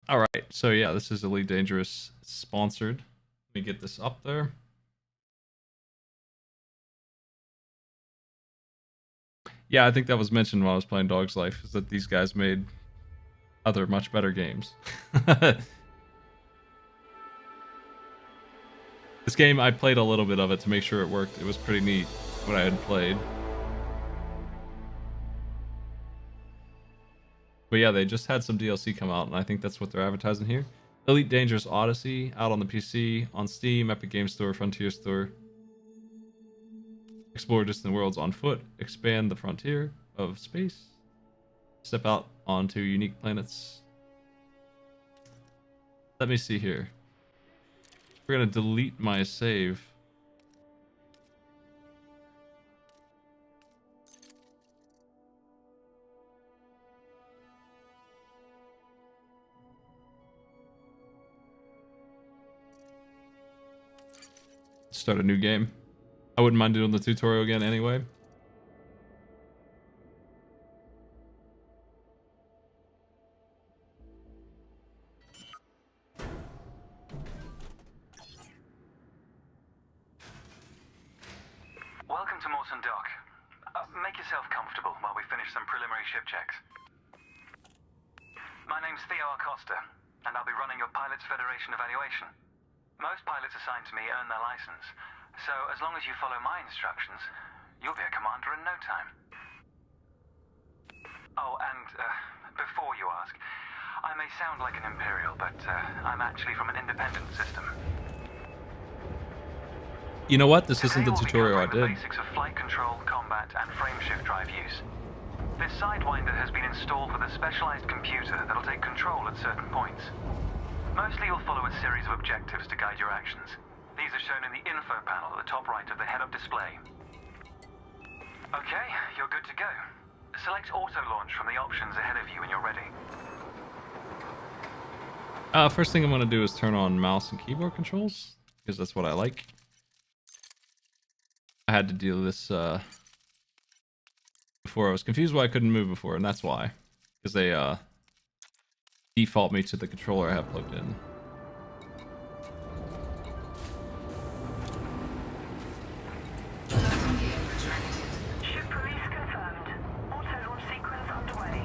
All right, so yeah, this is Elite Dangerous sponsored. Let me get this up there. Yeah, I think that was mentioned while I was playing Dog's Life, is that these guys made other much better games. This game, I played a little bit of it to make sure it worked. It was pretty neat what I had played. But yeah, they just had some DLC come out, and I think that's what they're advertising here. Elite Dangerous Odyssey, out on the PC, on Steam, Epic Game Store, Frontier Store. Explore distant worlds on foot, expand the frontier of space, step out onto unique planets. Let me see here. We're gonna delete my save. Start a new game. I wouldn't mind doing the tutorial again anyway. Welcome to Mawson Dock. Make yourself comfortable while we finish some preliminary ship checks. My name's Theo Acosta, and I'll be running your Pilots Federation evaluation. Most pilots assigned to me earn their license, so as long as you follow my instructions, you'll be a commander in no time. Oh, and before you ask, I may sound like an Imperial, but I'm actually from an independent system. You know what? This isn't Today the we'll be tutorial I covering did. the basics of flight control, combat, and frameshift drive use. This Sidewinder has been installed with a specialized computer that'll take control at certain points. Mostly you'll follow a series of objectives to guide your actions. These are shown in the info panel at the top right of the head-up display. Okay, you're good to go. Select auto launch from the options ahead of you when you're ready. First thing I'm gonna do is turn on mouse and keyboard controls, because that's what I like. I had to deal with this before. I was confused why I couldn't move before, and that's why. Because they default me to the controller I have plugged in. Ship release confirmed. Auto launch sequence underway.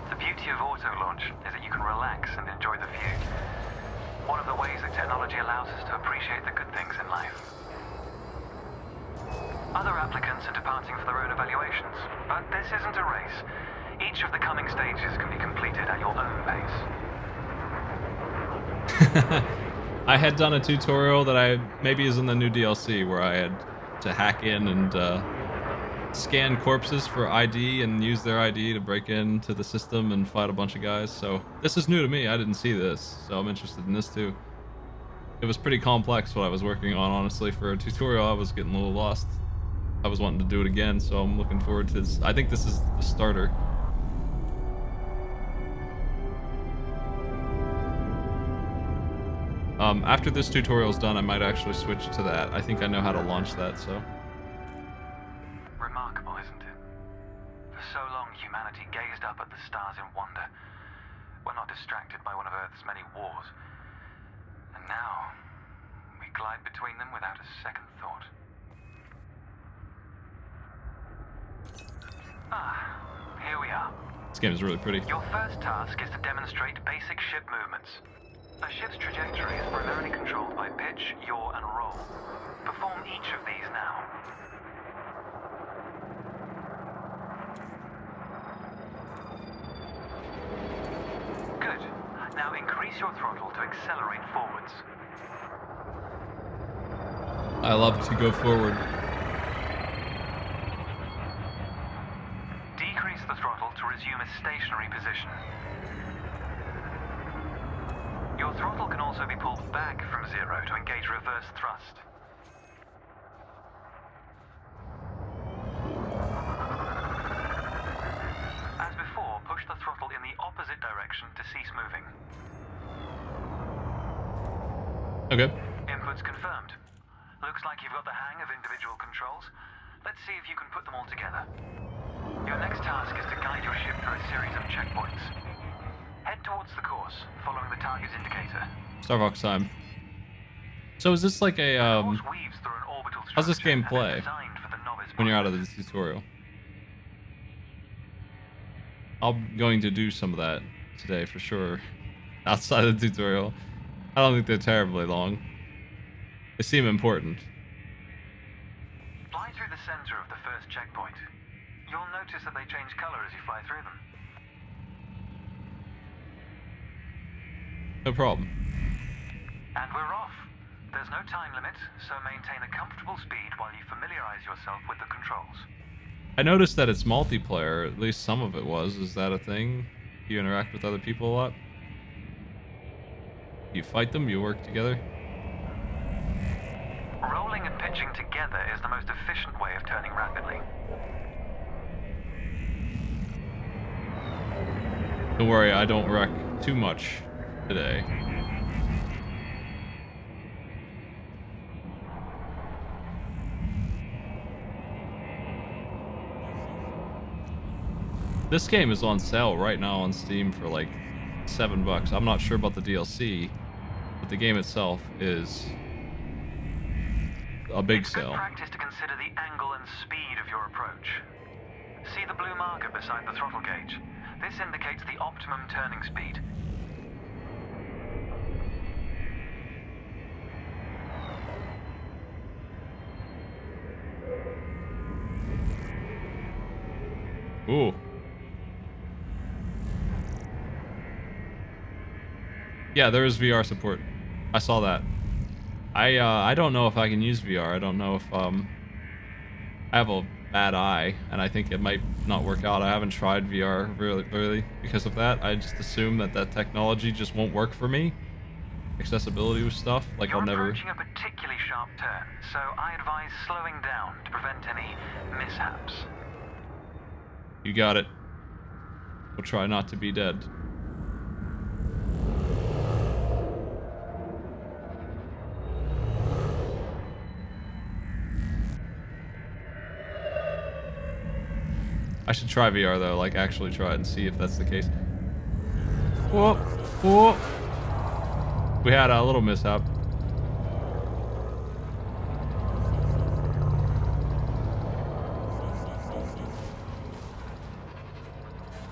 The beauty of auto launch is that you can relax and enjoy the view. One of the ways that technology allows us to appreciate the good things in life. Other applicants are departing for their own evaluations, but this isn't a race. Each of the coming stages can be completed at your own pace. I had done a tutorial that I maybe is in the new DLC where I had to hack in and scan corpses for ID and use their ID to break into the system and fight a bunch of guys. So this is new to me. I didn't see this, so I'm interested in this too. It was pretty complex what I was working on, honestly. For a tutorial, I was getting a little lost. I was wanting to do it again, so I'm looking forward to this. I think this is the starter. After this tutorial is done, I might actually switch to that. I think I know how to launch that, so. Remarkable, isn't it? For so long, humanity gazed up at the stars in wonder. We're not distracted by one of Earth's many wars. And now, we glide between them without a second thought. Ah, here we are. This game is really pretty. Your first task is to demonstrate basic ship movements. A ship's trajectory is primarily controlled by pitch, yaw, and roll. Perform each of these now. Good. Now increase your throttle to accelerate forwards. I love to go forward. Decrease the throttle to resume a stationary position. Your throttle can also be pulled back from zero to engage reverse thrust. As before, push the throttle in the opposite direction to cease moving. Okay. Inputs confirmed. Looks like you've got the hang of individual controls. Let's see if you can put them all together. Your next task is to guide your ship through a series of checkpoints. towards the course, following the target indicator. Starbucks time. So is this like a The course weaves through an orbital how's this structure game and is play designed for the novice when you're out of pilot. the tutorial? I'm going to do some of that today for sure. Outside of the tutorial. I don't think they're terribly long. They seem important. Fly through the center of the first checkpoint. You'll notice that they change color as you fly through them. No problem. And we're off. There's no time limit, so maintain a comfortable speed while you familiarize yourself with the controls. I noticed that it's multiplayer, at least some of it was. Is that a thing? You interact with other people a lot? You fight them, you work together? Rolling and pitching together is the most efficient way of turning rapidly. Don't worry, I don't wreck too much today. This game is on sale right now on Steam for like $7. I'm not sure about the DLC, but the game itself is a big It's good sale. practice to consider the angle and speed of your approach. See the blue marker beside the throttle gauge. This indicates the optimum turning speed. Ooh. Yeah, there is VR support. I saw that. I don't know if I can use VR. I don't know if I have a bad eye and I think it might not work out. I haven't tried VR really because of that. I just assume that technology just won't work for me. Accessibility with stuff like You're I'll never. approaching a particularly sharp turn, so I advise slowing down to prevent any mishaps. You got it. We'll try not to be dead. I should try VR though, like actually try it and see if that's the case. Whoa, whoa. We had a little mishap.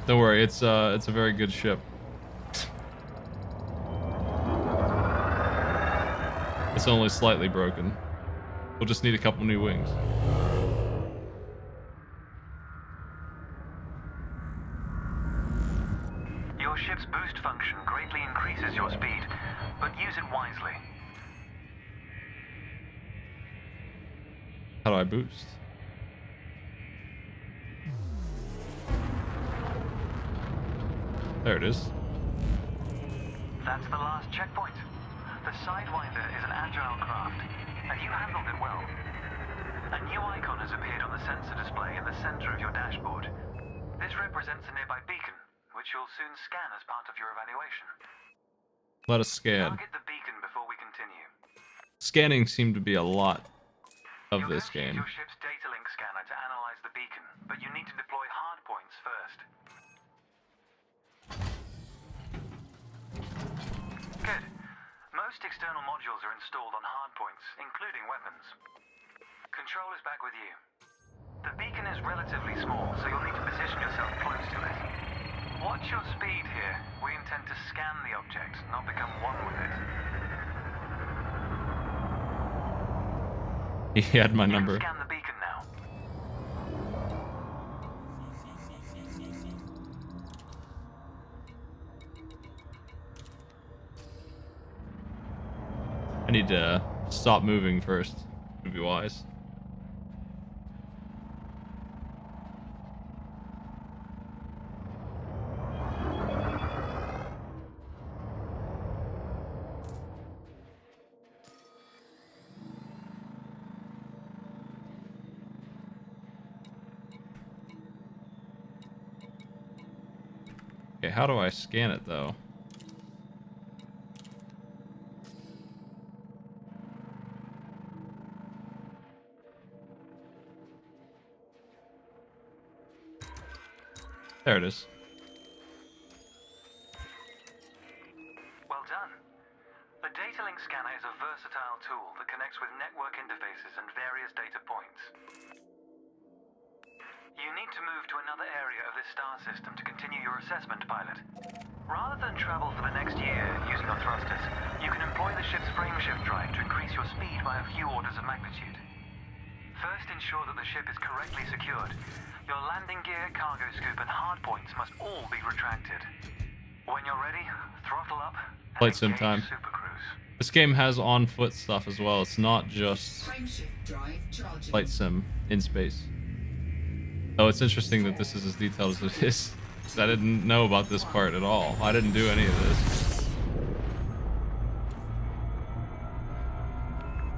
Don't worry, it's a very good ship. It's only slightly broken. We'll just need a couple new wings. Your ship's boost function greatly increases your speed, but use it wisely. How do I boost? There it is. That's the last checkpoint. The Sidewinder is an agile craft, and you handled it well. A new icon has appeared on the sensor display in the center of your dashboard. This represents a nearby beacon, which you'll soon scan as part of your evaluation. Let us scan. Target the beacon before we continue. Scanning seemed to be a lot of You'll this have to use game. your ship's data link scanner to analyze the beacon, but you need to deploy hardpoints first. Good. Most external modules are installed on hardpoints, including weapons. Control is back with you. The beacon is relatively small, so you'll need to position yourself close to it. Watch your speed here. We intend to scan the object, not become one with it. He had my You can number. scan the beacon now. I need to stop moving first. Would be wise. Okay, how do I scan it though? There it is. need to move to another area of this star system to continue your assessment, pilot. Rather than travel for the next year using your thrusters, you can employ the ship's frameshift drive to increase your speed by a few orders of magnitude. First, ensure that the ship is correctly secured. Your landing gear, cargo scoop, and hardpoints must all be retracted. When you're ready, throttle up and Flight sim engage time. Super Cruise. This game has on-foot stuff as well. It's not just Frameshift drive charging. flight sim in space. Oh, it's interesting that this is as detailed as it is. 'Cause I didn't know about this part at all. I didn't do any of this.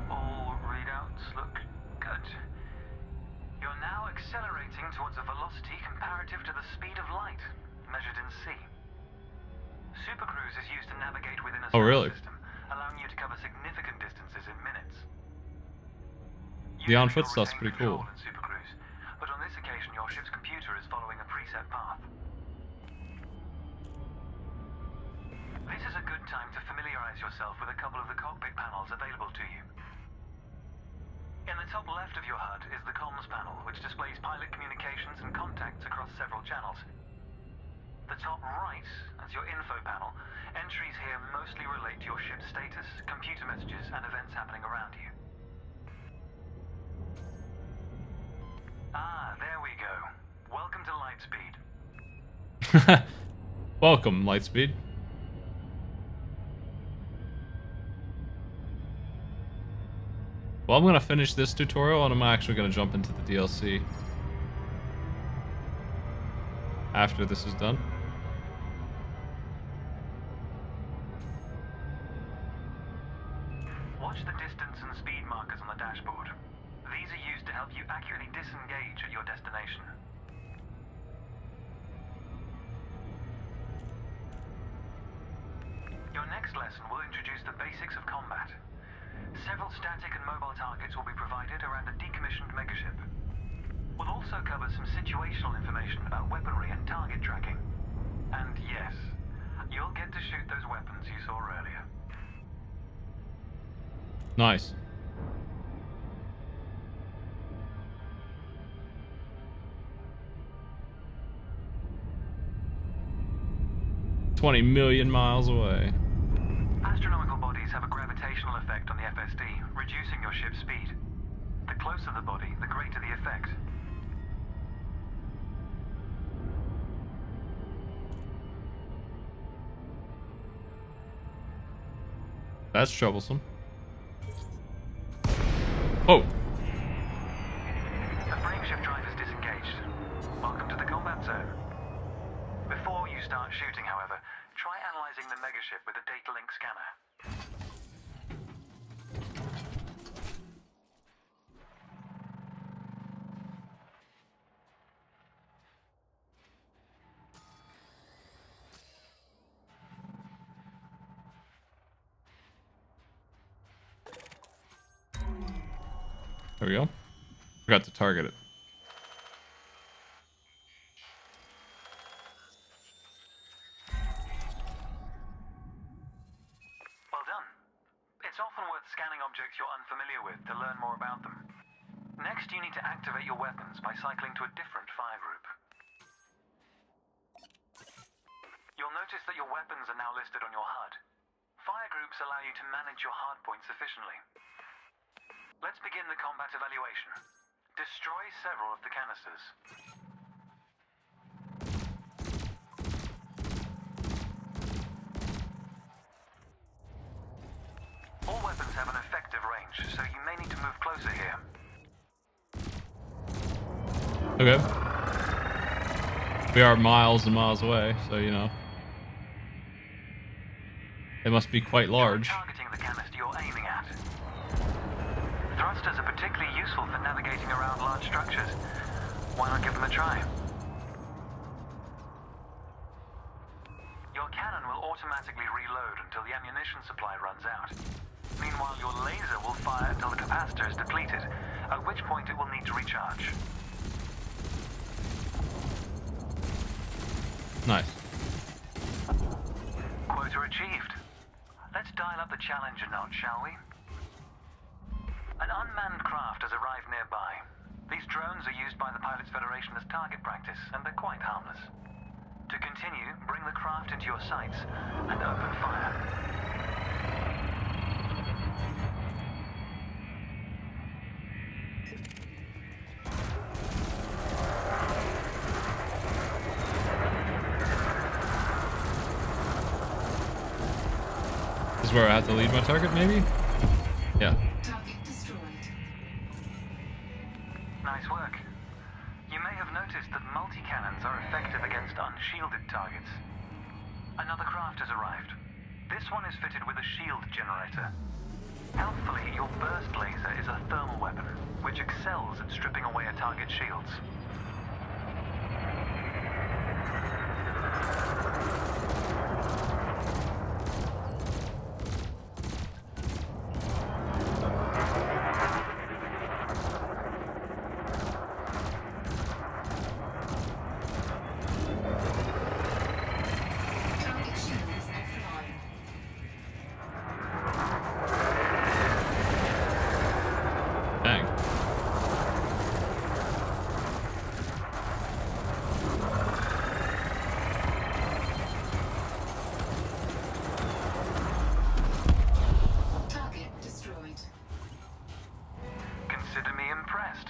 All readouts look good. You're now accelerating towards a velocity comparative to the speed of light, measured in c. Super Cruise is used to navigate within a Oh, star really? system, allowing you to cover significant distances in minutes. The Usually on-foot you'll stuff's retain pretty control cool. in Super Cruise, but on this occasion your ship's computer is following a preset path. This is a good time to familiarize yourself with a couple of the cockpit panels available to you. In the top left of your HUD is the comms panel, which displays pilot communications and contacts across several channels. The top right is your info panel. Entries here mostly relate to your ship's status, computer messages, and events happening around you. Ah, there we go. Welcome to Lightspeed. Welcome, Lightspeed. Well, I'm gonna finish this tutorial and I'm actually gonna jump into the DLC after this is done. Watch the distance and speed markers on the dashboard. These are used to help you accurately disengage at your destination. Your next lesson will introduce the basics of combat. Several static and mobile targets will be provided around a decommissioned megaship. We'll also cover some situational information about weaponry and target tracking. And yes, you'll get to shoot those weapons you saw earlier. Nice. $20 million miles away. Astronomical bodies have a gravitational effect on the FSD, reducing your ship's speed. The closer the body, the greater the effect. That's troublesome. Oh, The frameshift drive is disengaged. Welcome to the combat zone. Before you start shooting, however, try analyzing the megaship with a data link scanner. there we go. Forgot to target it. Well done. It's often worth scanning objects you're unfamiliar with to learn more about them. Next, you need to activate your weapons by cycling to a different fire group. You'll notice that your weapons are now listed on your HUD. Fire groups allow you to manage your hardpoints efficiently. Let's begin the combat evaluation. Destroy several of the canisters. All weapons have an effective range, so you may need to move closer here. Okay. We are miles and miles away, so you know. They must be quite large. Targeting the canister you're aiming at. Thrusters are particularly useful for navigating around large structures. Why not give them a try? Your cannon will automatically reload until the ammunition supply runs out. Meanwhile, your laser will fire until the capacitor is depleted, at which point it will need to recharge. Nice. Quota achieved. Let's dial up the challenge a notch, shall we? An unmanned craft has arrived nearby. These drones are used by the Pilots Federation as target practice, and they're quite harmless. To continue, bring the craft into your sights and open fire. This is where I have to lead my target, maybe? Yeah. Target destroyed. Nice work. You may have noticed that multi-cannons are effective against unshielded targets. Another craft has arrived. This one is fitted with a shield generator. Helpfully, your burst laser is a thermal weapon, which excels at stripping away a target's shields. Target shields offline. Dang. Target destroyed. Consider me impressed.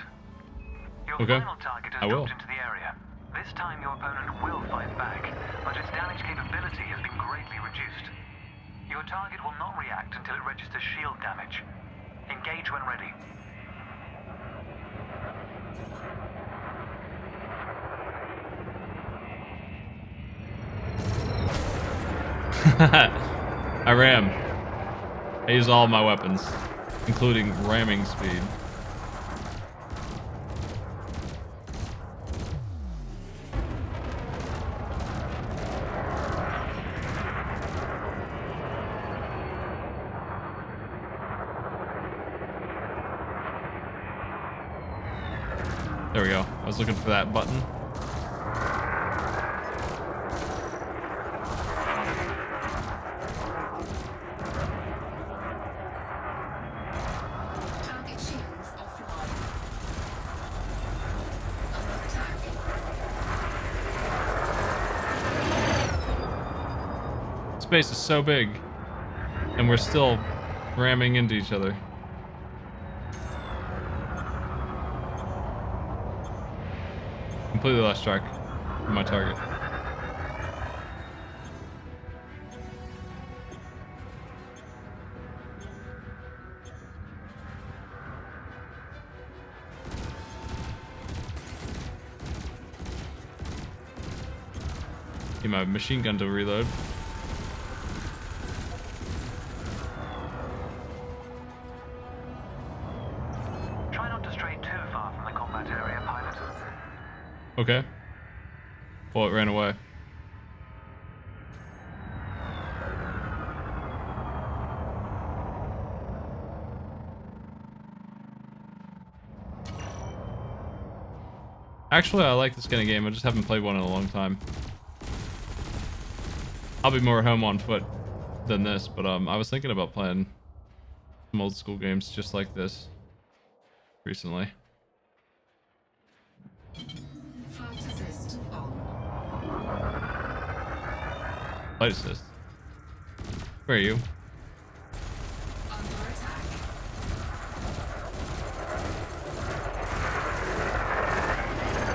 Your Okay, final target I has will. dropped into the area. This time your opponent will fight back, but its damage capability has been greatly reduced. Your target will not react until it registers shield damage. Engage when ready. I ram. I use all my weapons, including ramming speed. There we go. I was looking for that button. Target shields offline. Under attack. Space is so big, and we're still ramming into each other. Completely lost track of my target. Get my machine gun to reload. Try not to stray too far from the combat area, pilot. Okay. Well, it ran away. Actually, I like this kind of game. I just haven't played one in a long time. I'll be more at home on foot than this, but I was thinking about playing some old school games just like this recently. Flight assist on. Flight assist. Where are you? Under attack.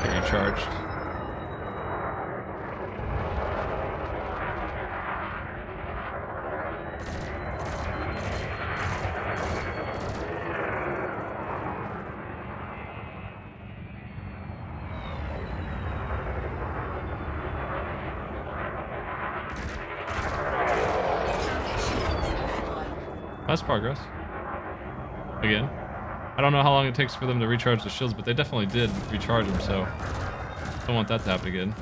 Are you charged? Target shields offline. That's progress. Again. I don't know how long it takes for them to recharge the shields, but they definitely did recharge them, so don't want that to happen again.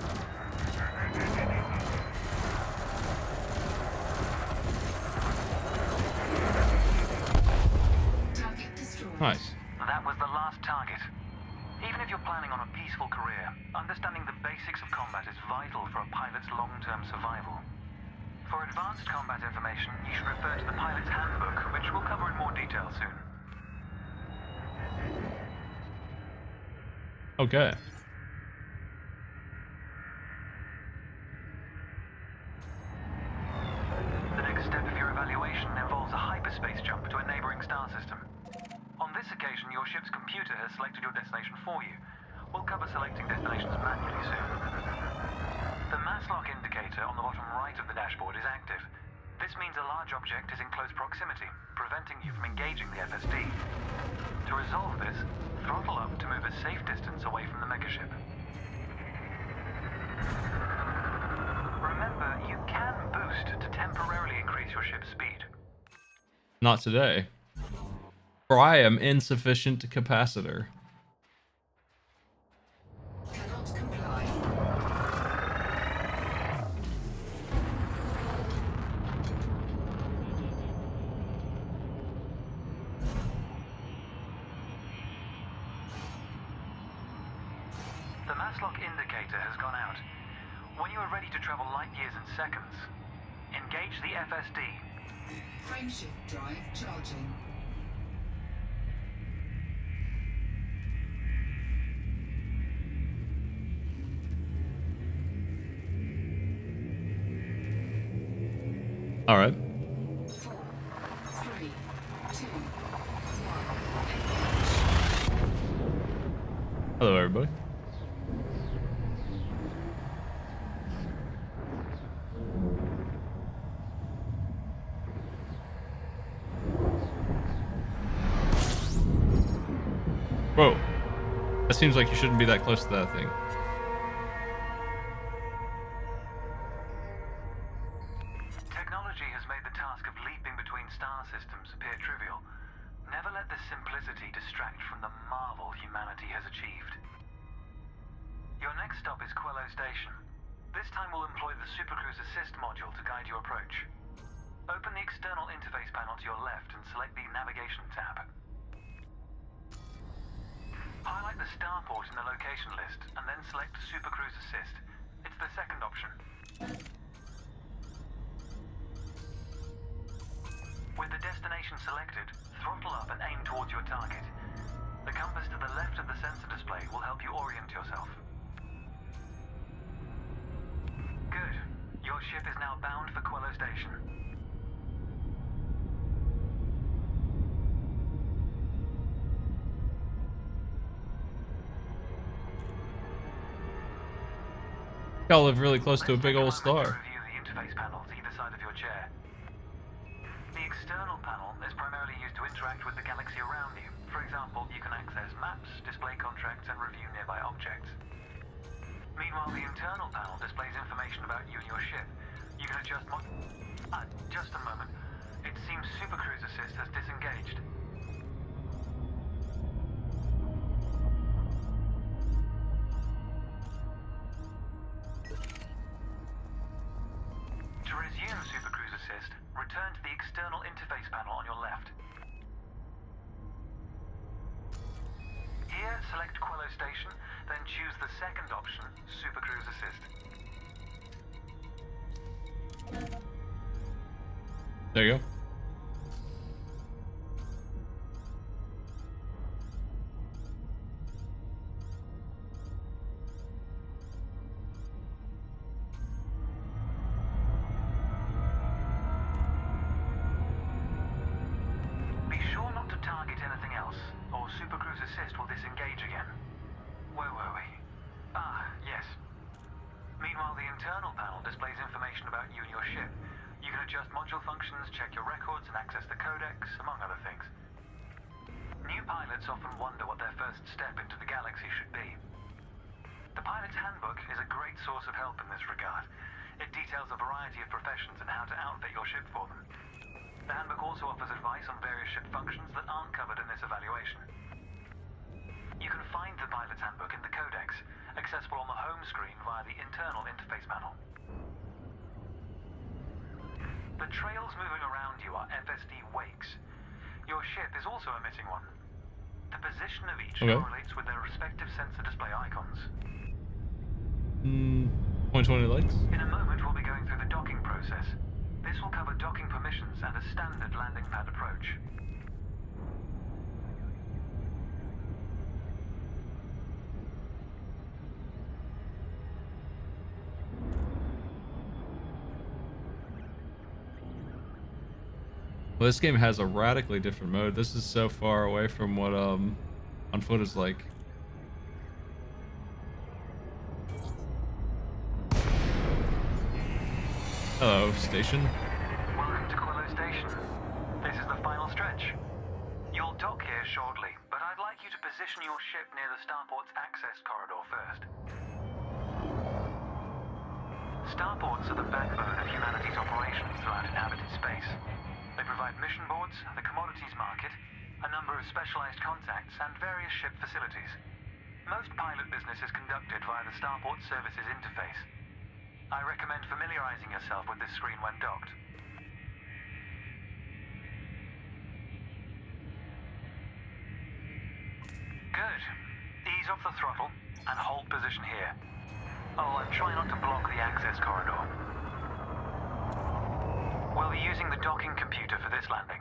Target destroyed. Nice. That was the last target. Even if you're planning on a peaceful career, understanding the basics of combat is vital for a pilot's long-term survival. For advanced combat information, you should refer to the pilot's handbook, which we'll cover in more detail soon. Okay. The next step of your evaluation involves a hyperspace jump to a neighboring star system. On this occasion, your ship's computer has selected your destination for you. We'll cover selecting destinations manually soon. The mass lock indicator on the bottom right of the dashboard is active. This means a large object is in close proximity, preventing you from engaging the FSD. To resolve this, throttle up to move a safe distance away from the megaship. Remember, you can boost to temporarily increase your ship's speed. Not today. For I am insufficient capacitor. Cannot comply. The mass lock indicator has gone out. When you are ready to travel light years in seconds, engage the FSD. Frameshift drive charging. All right. 4, 3, 2, 1. Engage. Hello, everybody. Whoa. That seems like you shouldn't be that close to that thing. Technology has made the task of leaping between star systems appear trivial. Never let this simplicity distract from the marvel humanity has achieved. Your next stop is Quello Station. This time we'll employ the Supercruise Assist module to guide your approach. Open the external interface panel to your left and select the Navigation tab. Highlight the starport in the location list and then select Supercruise Assist. It's the second option. With the destination selected, throttle up and aim towards your target. The compass to the left of the sensor display will help you orient yourself. Good. Your ship is now bound for Quello Station. Y'all live really close to a Let's big take old moment to star. review the interface panels either side of your chair. The external panel is primarily used to interact with the galaxy around you. For example, you can access maps, display contracts, and review nearby objects. Meanwhile, the internal panel displays information about you and your ship. You can adjust just a moment. It seems Supercruise Assist has disengaged. To resume Supercruise Assist, return to the external interface panel on your left. Here, select Quello Station, then choose the second option, Supercruise Assist. There you go. Be sure not to target anything else, or Supercruise Assist will disengage again. Where were we? Ah, yes. Meanwhile, the internal panel displays information about you and your ship. You can adjust module functions, check your records, and access the codex, among other things. New pilots often wonder what their first step into the galaxy should be. The Pilot's Handbook is a great source of help in this regard. It details a variety of professions and how to outfit your ship for them. The handbook also offers advice on various ship functions that aren't covered in this evaluation. You can find the Pilot's Handbook in the codex, accessible on the home screen via the internal interface panel. The trails moving around you are FSD wakes. Your ship is also emitting one. The position of each correlates with their respective sensor display icons. 2020 lights. In a moment, we'll be going through the docking process. This will cover docking permissions and a standard landing pad approach. Well, this game has a radically different mode. This is so far away from what On Foot is like. Hello, station. Welcome to Quillo Station. This is the final stretch. You'll dock here shortly, but I'd like you to position your ship near the starport's access corridor first. Starports are the backbone of humanity's operations throughout inhabited space. They provide mission boards, the commodities market, a number of specialized contacts, and various ship facilities. Most pilot business is conducted via the Starport Services interface. I recommend familiarizing yourself with this screen when docked. Good. Ease off the throttle and hold position here. Oh, and try not to block the access corridor. We'll be using the docking computer for this landing.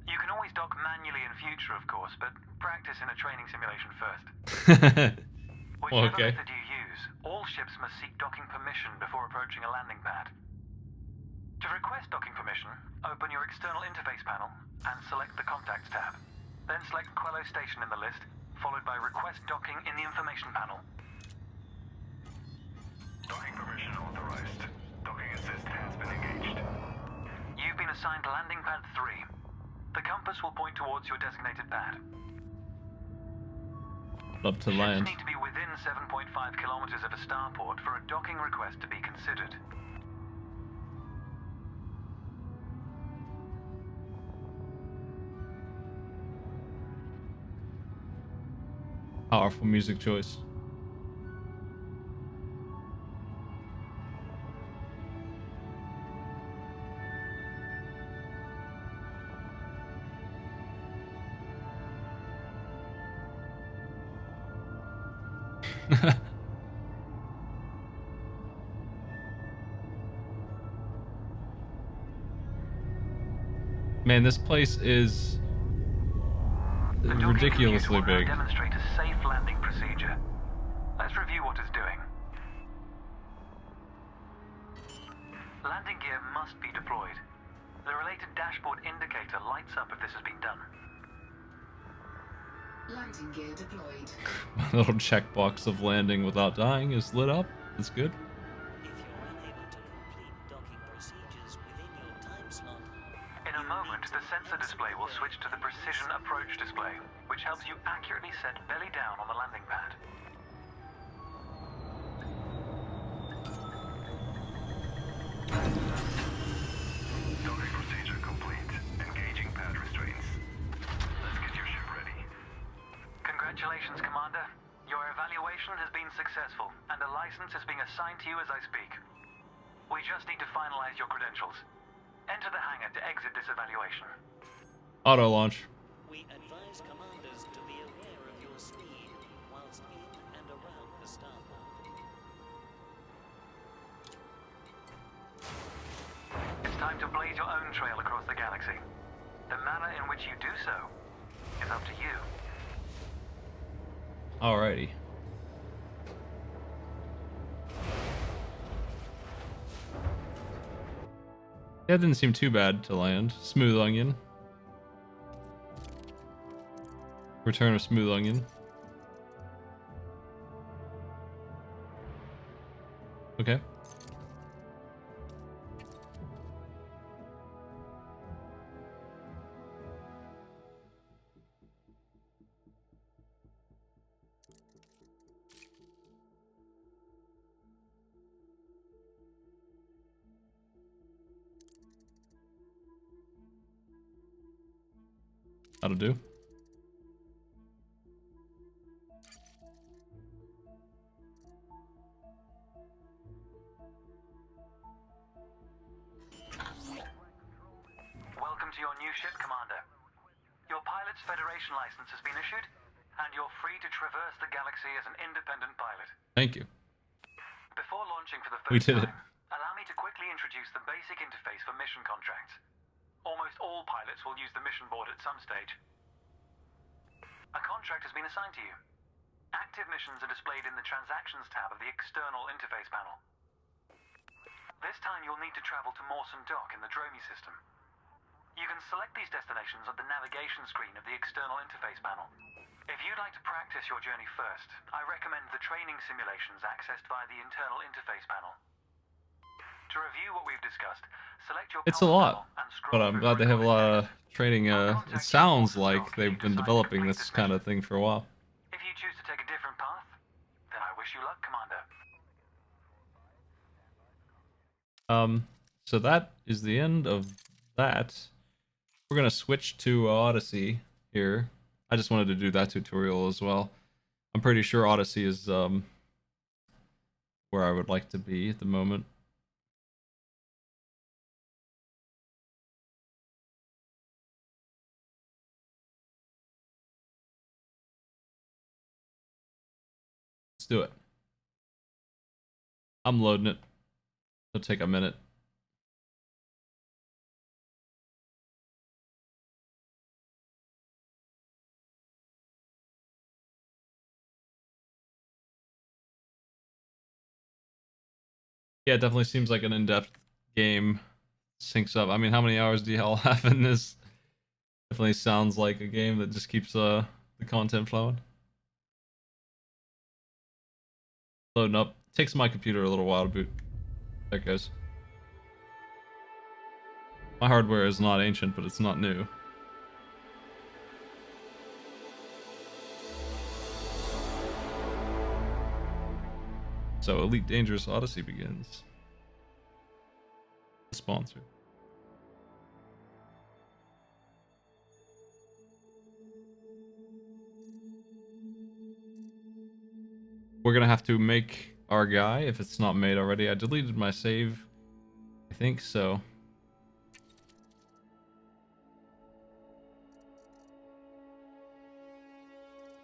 You can always dock manually in future, of course, but practice in a training simulation first. Whichever Okay. method you use, all ships must seek docking permission before approaching a landing pad. To request docking permission, open your external interface panel and select the Contacts tab. Then select Quillo Station in the list, followed by Request Docking in the Information panel. Docking permission authorized. Docking assist has been engaged. You've been assigned Landing Pad 3. The compass will point towards your designated pad. Up to land. Ships need to be within 7.5 kilometers of a starport for a docking request to be considered. Powerful music choice. Man, this place is The docking ridiculously computer will big. now demonstrate a safe landing procedure. Let's review what it's doing. Landing gear must be deployed. The related dashboard indicator lights up if this has been done. Landing gear deployed. My little checkbox of landing without dying is lit up. That's good. If you're unable to complete docking procedures within your time slot, In a moment, the sensor display will switch to the precision approach display, which helps you accurately set belly down on the landing pad. Docking procedure complete. Engaging pad restraints. Let's get your ship ready. Congratulations, Commander. Your evaluation has been successful, and a license is being assigned to you as I speak. We just need to finalize your credentials. Enter the hangar to exit this evaluation. Auto launch. we advise commanders to be aware of your speed whilst in and around the starport. It's time to blaze your own trail across the galaxy. The manner in which you do so is up to you. Alrighty. That didn't seem too bad to land. Smooth onion. Return of smooth onion. Okay. That'll do. Welcome to your new ship, Commander. Your pilot's Federation license has been issued, and you're free to traverse the galaxy as an independent pilot. Thank you. Before launching for the We first did it. time, allow me to quickly introduce the basic interface for mission contracts. Almost all pilots will use the mission board at some stage. A contract has been assigned to you. Active missions are displayed in the Transactions tab of the external interface panel. This time you'll need to travel to Mawson Dock in the Dromi system. You can select these destinations at the navigation screen of the external interface panel. If you'd like to practice your journey first, I recommend the training simulations accessed via the internal interface panel. To review what we've discussed, select your It's a comms lot, panel and scroll but I'm through glad the they have a recorded lot of data. training. It sounds like they've been developing this kind of thing for a while. If you choose to take a different path, then I wish you luck, Commander. So that is the end of that. We're gonna switch to Odyssey here. I just wanted to do that tutorial as well. I'm pretty sure Odyssey is where I would like to be at the moment. Let's do it. I'm loading it. It'll take a minute. Yeah, it definitely seems like an in-depth game. Syncs up. I mean, how many hours do y'all have in this? Definitely sounds like a game that just keeps the content flowing. Loading up. Takes my computer a little while to boot. There it goes. My hardware is not ancient, but it's not new. So Elite Dangerous Odyssey begins. Sponsor. We're gonna have to make our guy if it's not made already. I deleted my save, I think so.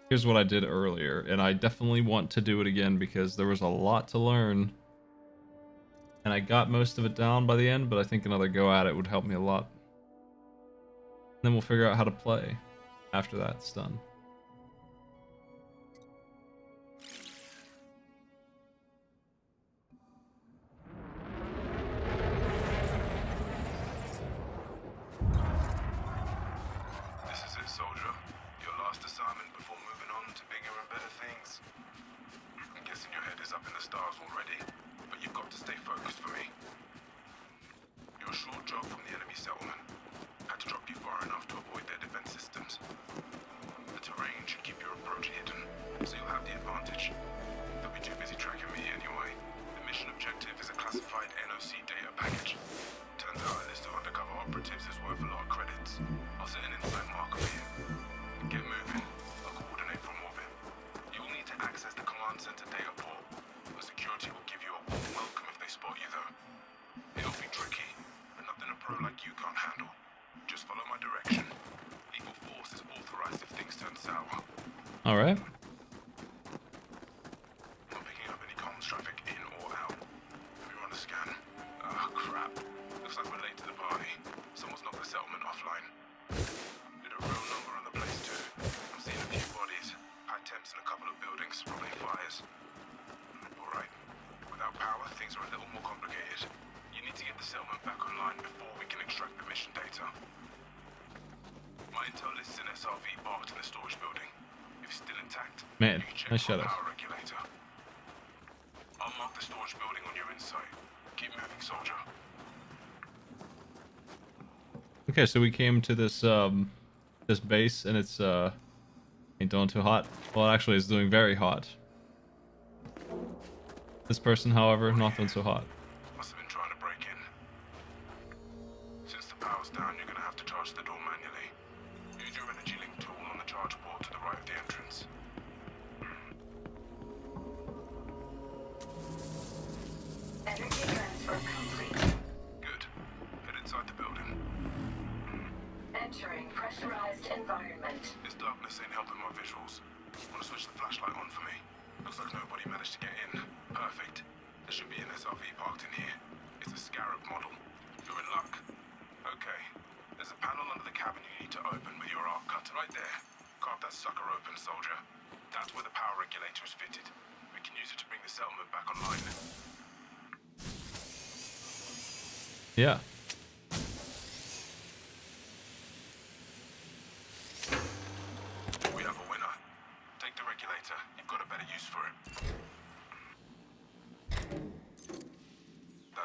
Here's what I did earlier, and I definitely want to do it again because there was a lot to learn. And I got most of it down by the end, but I think another go at it would help me a lot. Then we'll figure out how to play after that's done. This is it, soldier. Your last assignment before moving on to bigger and better things. I'm guessing your head is up in the stars already, but you've got to stay focused for me. You're a short jog from the enemy settlement. Had to drop you far enough to avoid their defense systems. The terrain should keep your approach hidden, so you'll have the advantage. They'll be too busy tracking me anyway. The mission objective is a classified NOC data package. Turns out a list of undercover operatives is worth a lot of credits. I'll set an insight marker for you. Get moving. I'll coordinate from orbit. You'll need to access the command center data port. The security will give you a warm welcome if they spot you, though. It'll be tricky, but nothing a pro like you can't handle. Just follow my direction. Lethal force is authorized if things turn sour. Alright. Not picking up any comms traffic in or out. Let me run a scan. Ah, crap. Looks like we're late to the party. Someone's knocked the settlement offline. Did a real number on the place too. I'm seeing a few bodies. High temps in a couple of buildings, probably fires. Alright. Without power, things are a little more complicated. You need to get the settlement back online before we can extract the mission data. My intel lists an SRV parked in the storage building. If it's still intact, Man, you can check nice for shadows. power regulator. I'll mark the storage building on your insight. Keep moving, soldier. Okay, so we came to this this base and it's ain't doing too hot. Well, actually it's doing very hot. This person, however, not doing so hot. Must have been trying to break in. Since the power's down, you're gonna have to charge the door manually. Use your energy link tool on the charge port to the right of the entrance. Energy transfer complete. Good. Head inside the building. Entering pressurized environment. This darkness ain't helping my visuals. Wanna switch the flashlight on for me? Looks like nobody managed to get in. Perfect. There should be an SRV parked in here. It's a Scarab model. You're in luck. Okay. There's a panel under the cabin you need to open with your arc cutter right there. Carve that sucker open, soldier. That's where the power regulator is fitted. We can use it to bring the settlement back online. Yeah.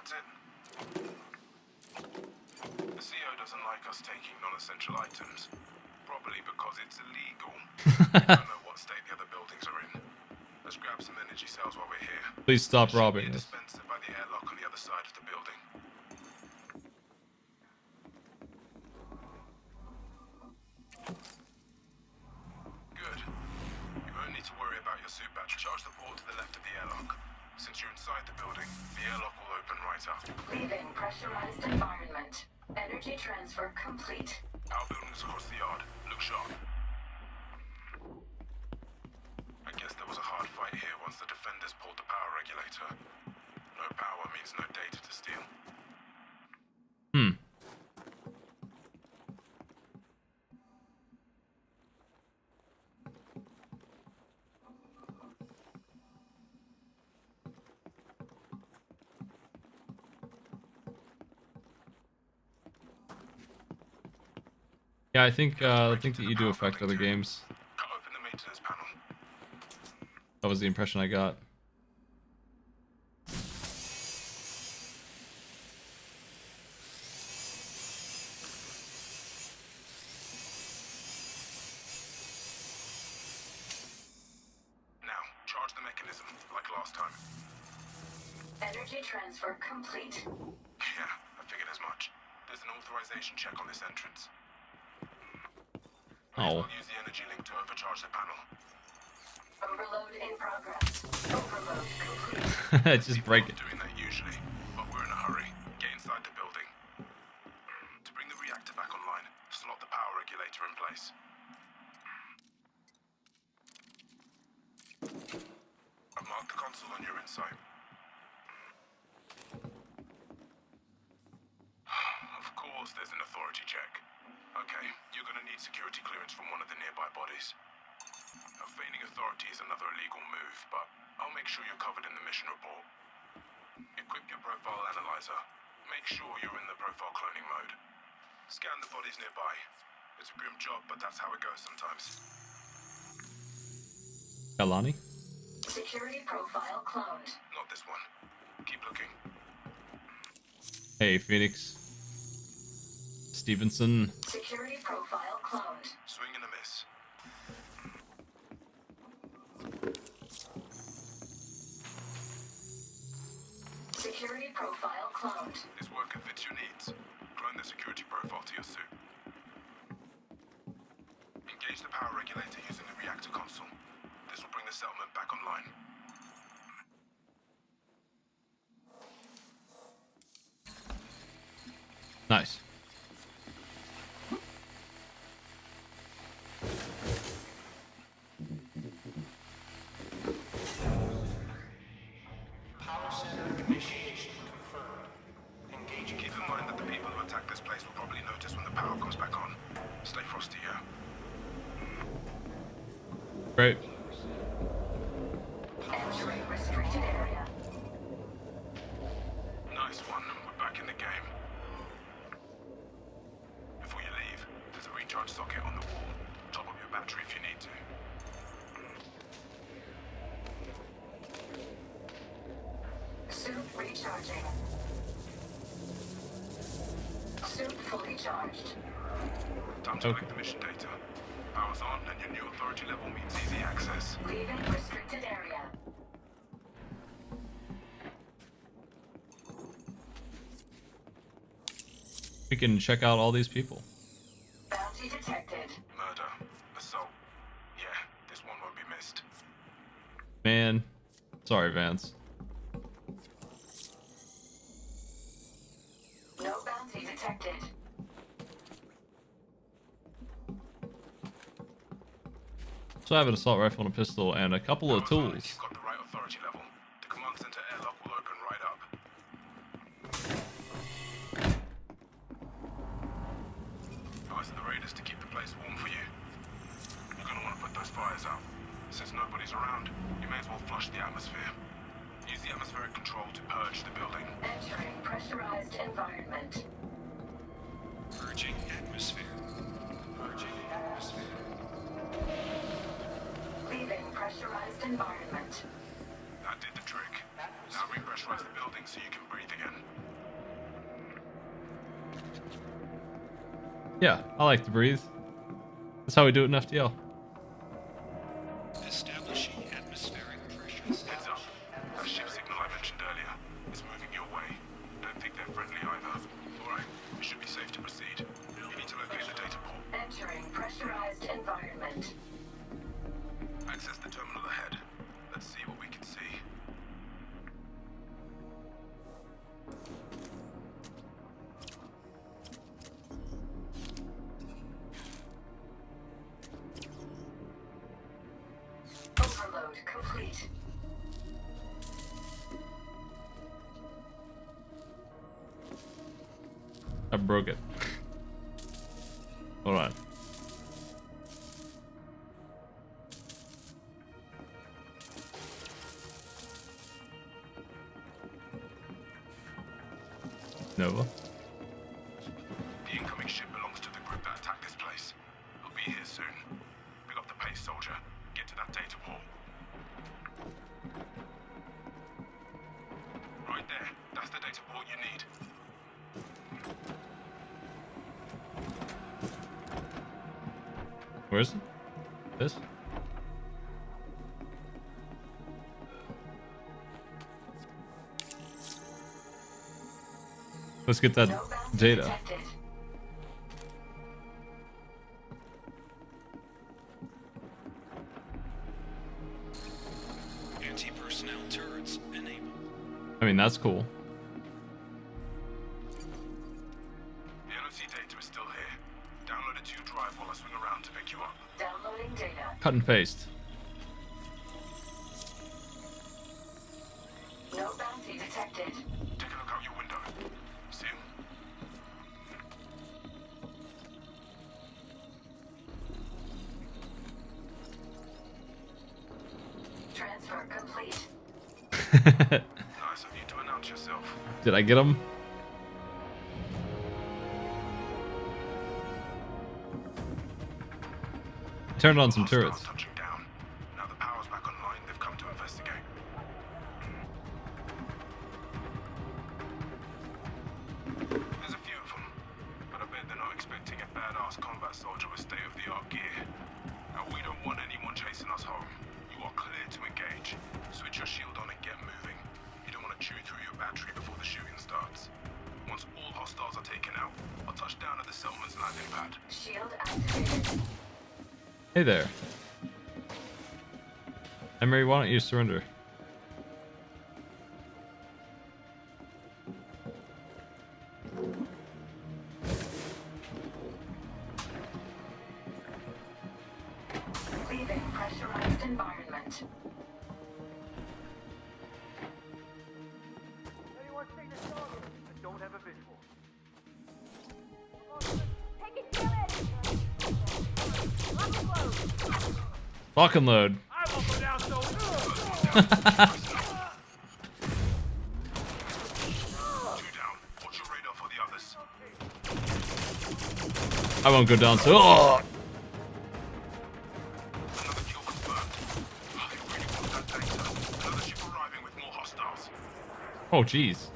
That's it. The CO doesn't like us taking non-essential items. Probably because it's illegal. I don't know what state the other buildings are in. Let's grab some energy cells while we're here. Please stop There should robbing be a us. dispenser by the airlock on the other side of the building. Good. You won't need to worry about your suit battery. Charge the port to the left of the airlock. Since you're inside the building, the airlock will open right up. Leaving pressurized environment. Energy transfer complete. Our building's across the yard. Look sharp. I guess there was a hard fight here once the defenders pulled the power regulator. No power means no data to steal. Hmm. Yeah, I think that you do affect other games. Cut open the maintenance panel. That was the impression I got. Now, charge the mechanism, like last time. Energy transfer complete. Yeah, I figured as much. There's an authorization check on this entrance. Might as Oh. well use the energy link to overcharge the panel. Overload in progress. Overload complete. Just break it. Doing that usually, but we're in a hurry. Get inside the building. To bring the reactor back online, slot the power regulator in place. I've marked the console on your insight. Of course there's an authority check. Okay, you're gonna need security clearance from one of the nearby bodies. Feigning authority is another illegal move, but I'll make sure you're covered in the mission report. Equip your profile analyzer. Make sure you're in the profile cloning mode. Scan the bodies nearby. It's a grim job, but that's how it goes sometimes. Kalani? Security profile cloned. Not this one. Keep looking. Hey, Phoenix. Stevenson. Security profile cloned. Swing and a miss. Security profile cloned. This worker fits your needs. Clone the security profile to your suit. Engage the power regulator using the reactor console. This will bring the settlement back online. Nice. Power center initiation confirmed. Engaging. Keep in mind that the people who attack this place will probably notice when the power comes back on. Stay frosty, yeah? Great. Entering restricted area. Nice one. We're back in the game. Before you leave, there's a recharge socket on the wall. Top up your battery if you need to. Suit recharging. Suit fully charged. Time to Okay. collect the mission data. Power's on, and your new authority level means easy access. Leaving restricted area. We can check out all these people. Bounty detected. Murder. Assault. Yeah, this one won't be missed. Man. Sorry, Vance. No bounty detected. So I have an assault rifle and a pistol and a couple of Power's on if tools. You've got the right authority level. The command center airlock will open right up. I'll ask the raiders to keep the place warm for you. You're gonna want to put those fires out. Since nobody's around, you may as well flush the atmosphere. Use the atmospheric control to purge the building. Entering pressurized environment. Purging atmosphere. Purging atmosphere. Leaving pressurized environment. That did the trick. Now repressurize pressurize the building so you can breathe again. Yeah, I like to breathe. That's how we do it in FTL. Establishing atmospheric pressure. Heads up. That ship signal I mentioned earlier is moving your way. Don't think they're friendly either. Alright, it should be safe to proceed. You need to locate the data port. Entering pressurized environment. Access the terminal ahead. Let's see what we can see. Overload complete. I broke it. Hold on. Nova. The incoming ship belongs to the group that attacked this place. It'll be here soon. Pick up the pace, soldier. Get to that data port. Right there. That's the data port you need. Where's it? This? Let's get that No bounty data. detected. Anti-personnel turrets enabled. I mean, that's cool. The NOC data is still here. Download it to your drive while I swing around to pick you up. Downloading data. Cut and paste. No bounty detected. Take a look out your window. See him? Transfer complete. Nice of you to announce yourself. Did I get him? Turned on some Hostiles turrets. touching down. Now the power's back online, they've come to investigate. There's a few of them, but I bet they're not expecting a badass combat soldier with state-of-the-art gear. Now we don't want anyone chasing us home. You are clear to engage. Switch your shield on and get moving. You don't want to chew through your battery before the shooting starts. Once all hostiles are taken out, I'll touch down at the settlement's landing pad. Shield activated. Hey there. Emery, why don't you surrender? Leaving pressurized environment. Anyone seen a target? I don't have a visual. Lock and load. I won't go down so. Two down. Watch your radar for the others. I won't go down so. Oh! Another kill confirmed. Oh, they really want that data. Another ship arriving with more hostiles. Oh, jeez.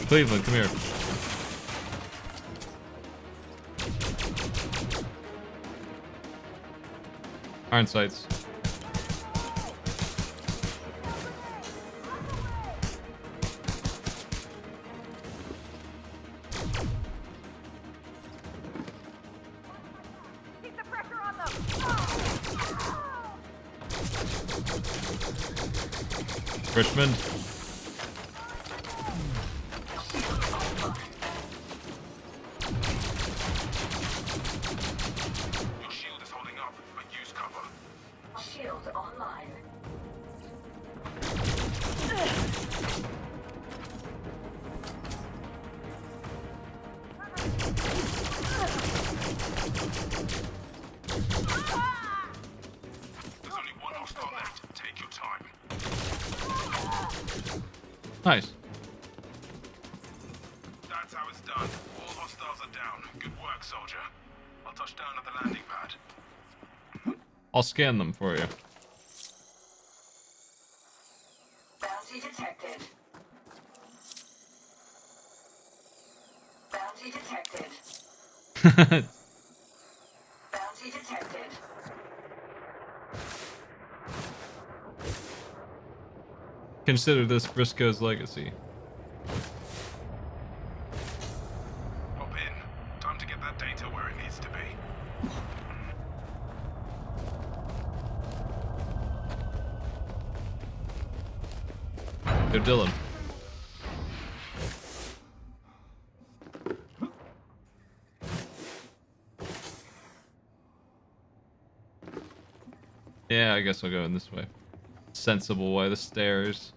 Cleveland, come here. Iron sights. Keep the pressure on them. Richmond. Your shield is holding up, but use cover. Shield online. Nice. That's how it's done. All hostiles are down. Good work, soldier. I'll touch down at the landing pad. I'll scan them for you. Bounty detected. Bounty detected. Bounty detected. Consider this Briscoe's legacy. Hop in. Time to get that data where it needs to be. Yo, Dylan. Yeah, I guess I'll go in this way. Sensible way, the stairs.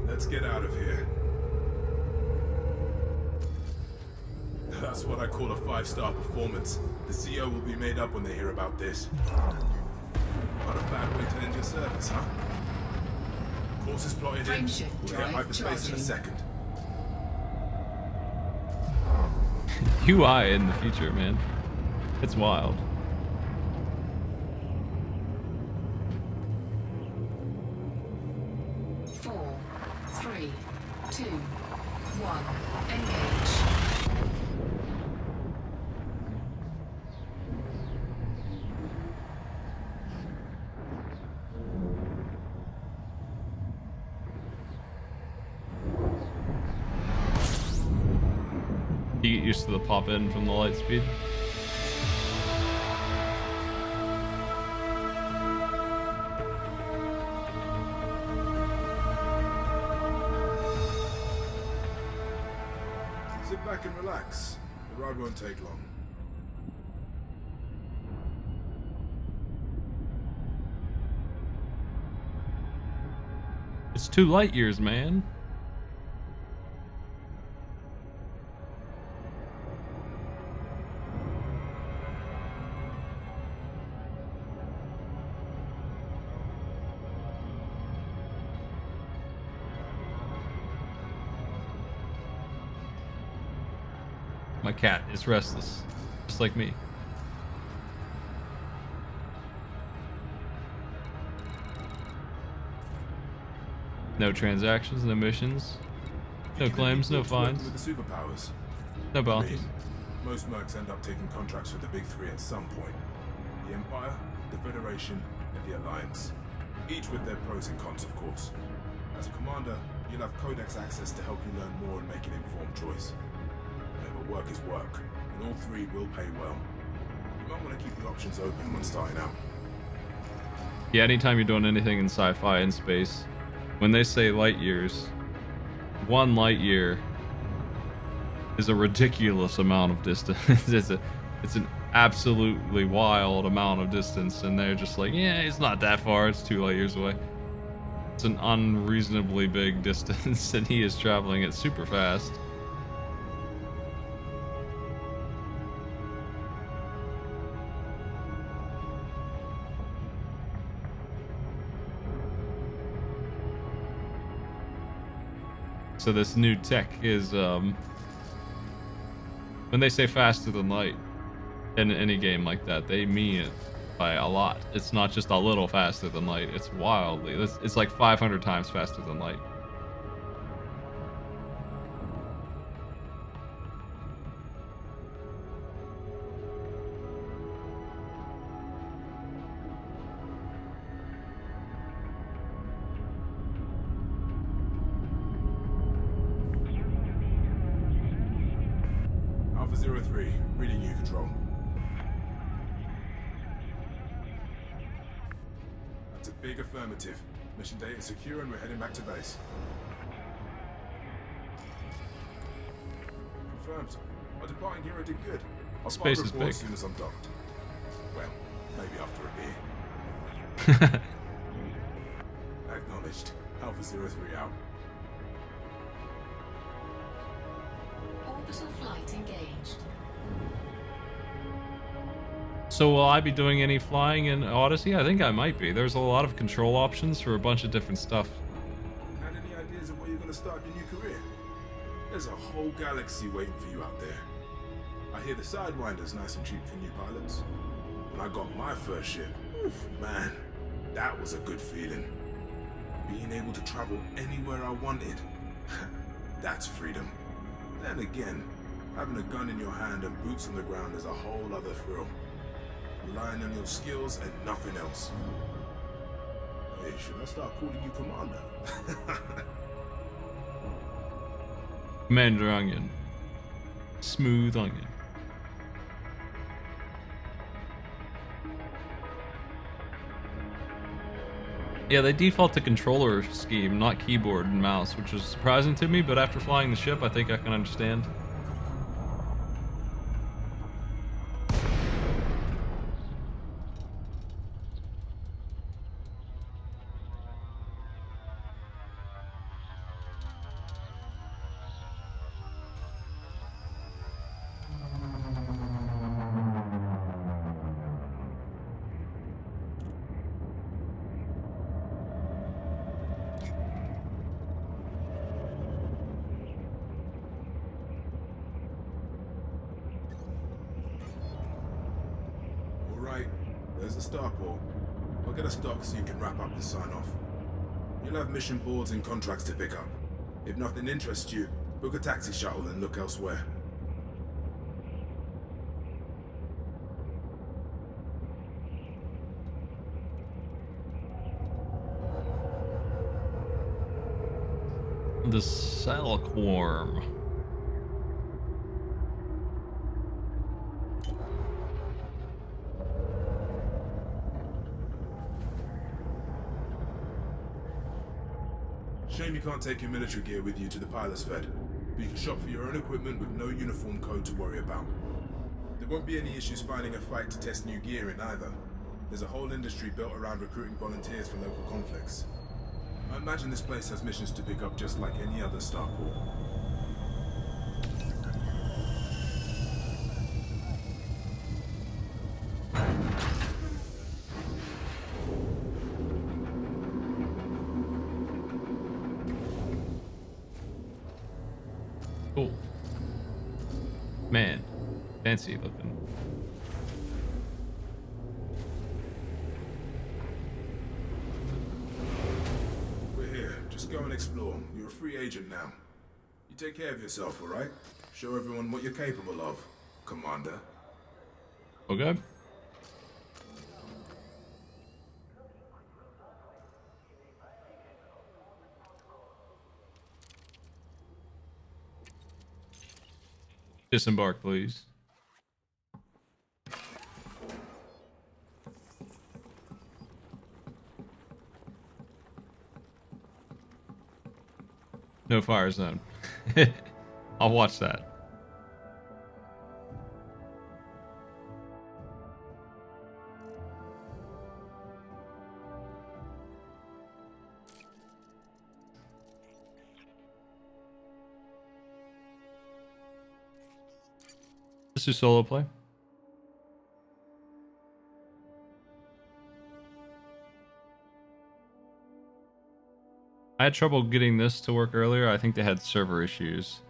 Let's get out of here. That's what I call a 5-star performance. The CO will be made up when they hear about this. Not a bad way to end your service, huh? Course is plotted in. Frameshift We'll hit drive hyperspace in a charging. second. UI in the future, man. It's wild. Four, three, two, one. Engage. You get used to the pop in from the light speed. Sit back and relax. The ride won't take long. It's 2 light years, man. My cat is restless, just like me. No transactions, no missions, no claims, no fines, With the superpowers. no I bounties. mean, most mercs end up taking contracts with the big three at some point. The Empire, the Federation, and the Alliance. Each with their pros and cons, of course. As a commander, you'll have Codex access to help you learn more and make an informed choice. But work is work, and all three will pay well. You might want to keep your options open when starting out. Yeah, anytime you're doing anything in sci-fi in space, when they say light years, 1 light year is a ridiculous amount of distance. it's an absolutely wild amount of distance, and they're just like, yeah, it's not that far. It's 2 light years away. It's an unreasonably big distance, and he is traveling it super fast. So this new tech is, when they say faster than light in any game like that, they mean it by a lot. It's not just a little faster than light. It's wildly. It's like 500 times faster than light. Alpha 03, reading you, Control. That's a big affirmative. Mission data is secure and we're heading back to base. Confirmed. Our departing hero did good. I'll Space file a is report big. as soon as I'm docked. Well, Maybe after a beer. Acknowledged. Alpha 03 out. Orbital flight engaged. So will I be doing any flying in Odyssey? I think I might be. There's a lot of control options for a bunch of different stuff. Had any ideas of where you're gonna start your new career? There's a whole galaxy waiting for you out there. I hear the Sidewinder's nice and cheap for new pilots. When I got my first ship, oof, man, that was a good feeling. Being able to travel anywhere I wanted. That's freedom. Then again, having a gun in your hand and boots on the ground is a whole other thrill. Relying on your skills and nothing else. Hey, should I start calling you Commander? Commander Onion. Smooth onion. Yeah, they default to controller scheme, not keyboard and mouse, which is surprising to me, but after flying the ship, I think I can understand. Alright, there's the starport. I'll get a stock so you can wrap up the sign-off. You'll have mission boards and contracts to pick up. If nothing interests you, book a taxi shuttle and look elsewhere. The Salakworm. Shame you can't take your military gear with you to the pilot's fed, but you can shop for your own equipment with no uniform code to worry about. There won't be any issues finding a fight to test new gear in either. There's a whole industry built around recruiting volunteers for local conflicts. I imagine this place has missions to pick up just like any other starport. Cool. Man, fancy looking. We're here. Just go and explore. You're a free agent now. You take care of yourself, alright? Show everyone what you're capable of, Commander. Okay. Disembark, please. No fire zone. I'll watch that. Let's do solo play. I had trouble getting this to work earlier. I think they had server issues.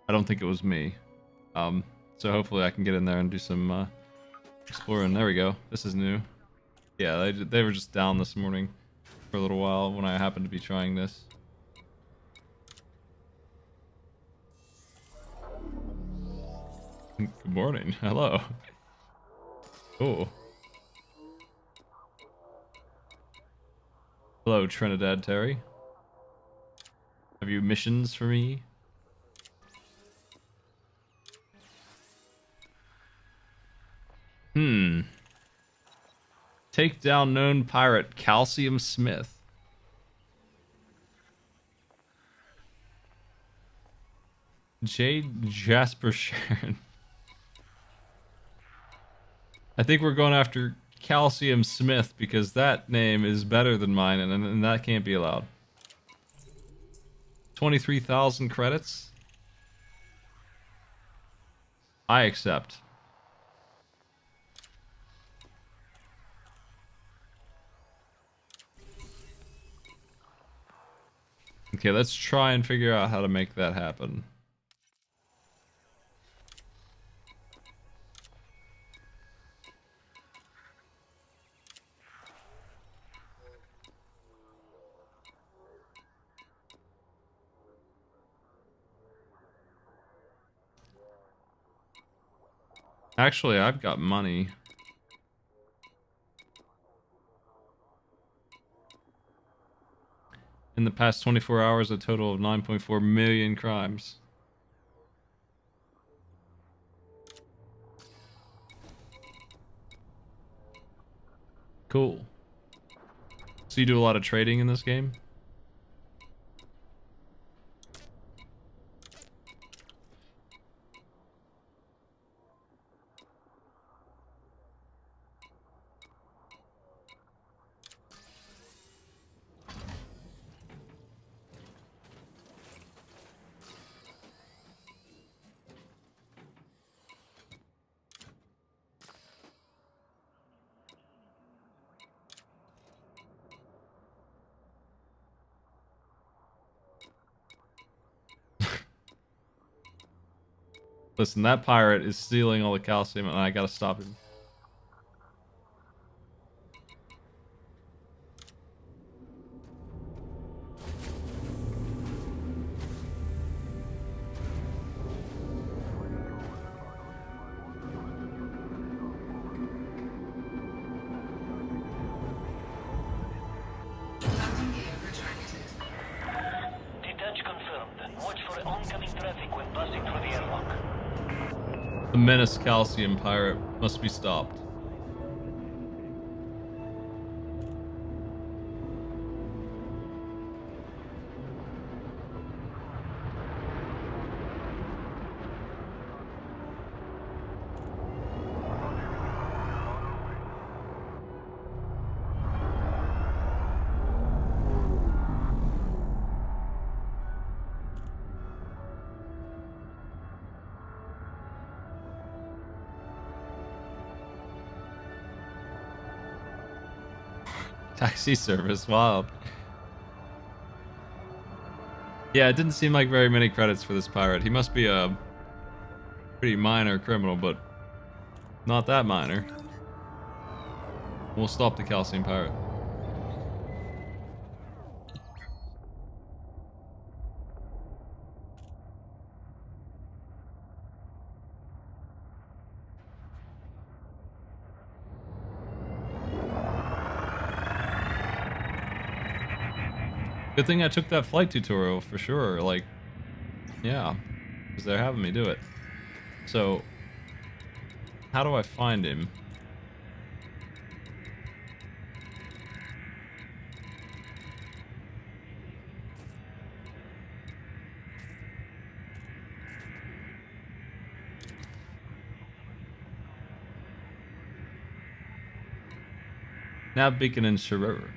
I don't think it was me. So hopefully I can get in there and do some exploring. There we go. This is new. Yeah, they were just down this morning for a little while when I happened to be trying this. Good morning. Hello. Oh. Hello, Trinidad Terry. Have you missions for me? Take down known pirate Calcium Smith. J. Jasper Sharon. I think we're going after Calcium Smith because that name is better than mine, and that can't be allowed. 23,000 credits? I accept. Okay, let's try and figure out how to make that happen. Actually, I've got money. In the past 24 hours, a total of 9.4 million crimes. Cool. So you do a lot of trading in this game? Listen, that pirate is stealing all the calcium and I gotta stop him. Landing gear retracted. Detach confirmed. Watch for oncoming traffic when passing through the airlock. The menace calcium pirate must be stopped. Taxi service, wild. Yeah, it didn't seem like very many credits for this pirate. He must be a pretty minor criminal, but not that minor. We'll stop the calcium pirate. Good thing I took that flight tutorial for sure. Like, yeah, because they're having me do it. So, how do I find him? Nav beacon in Sherrera.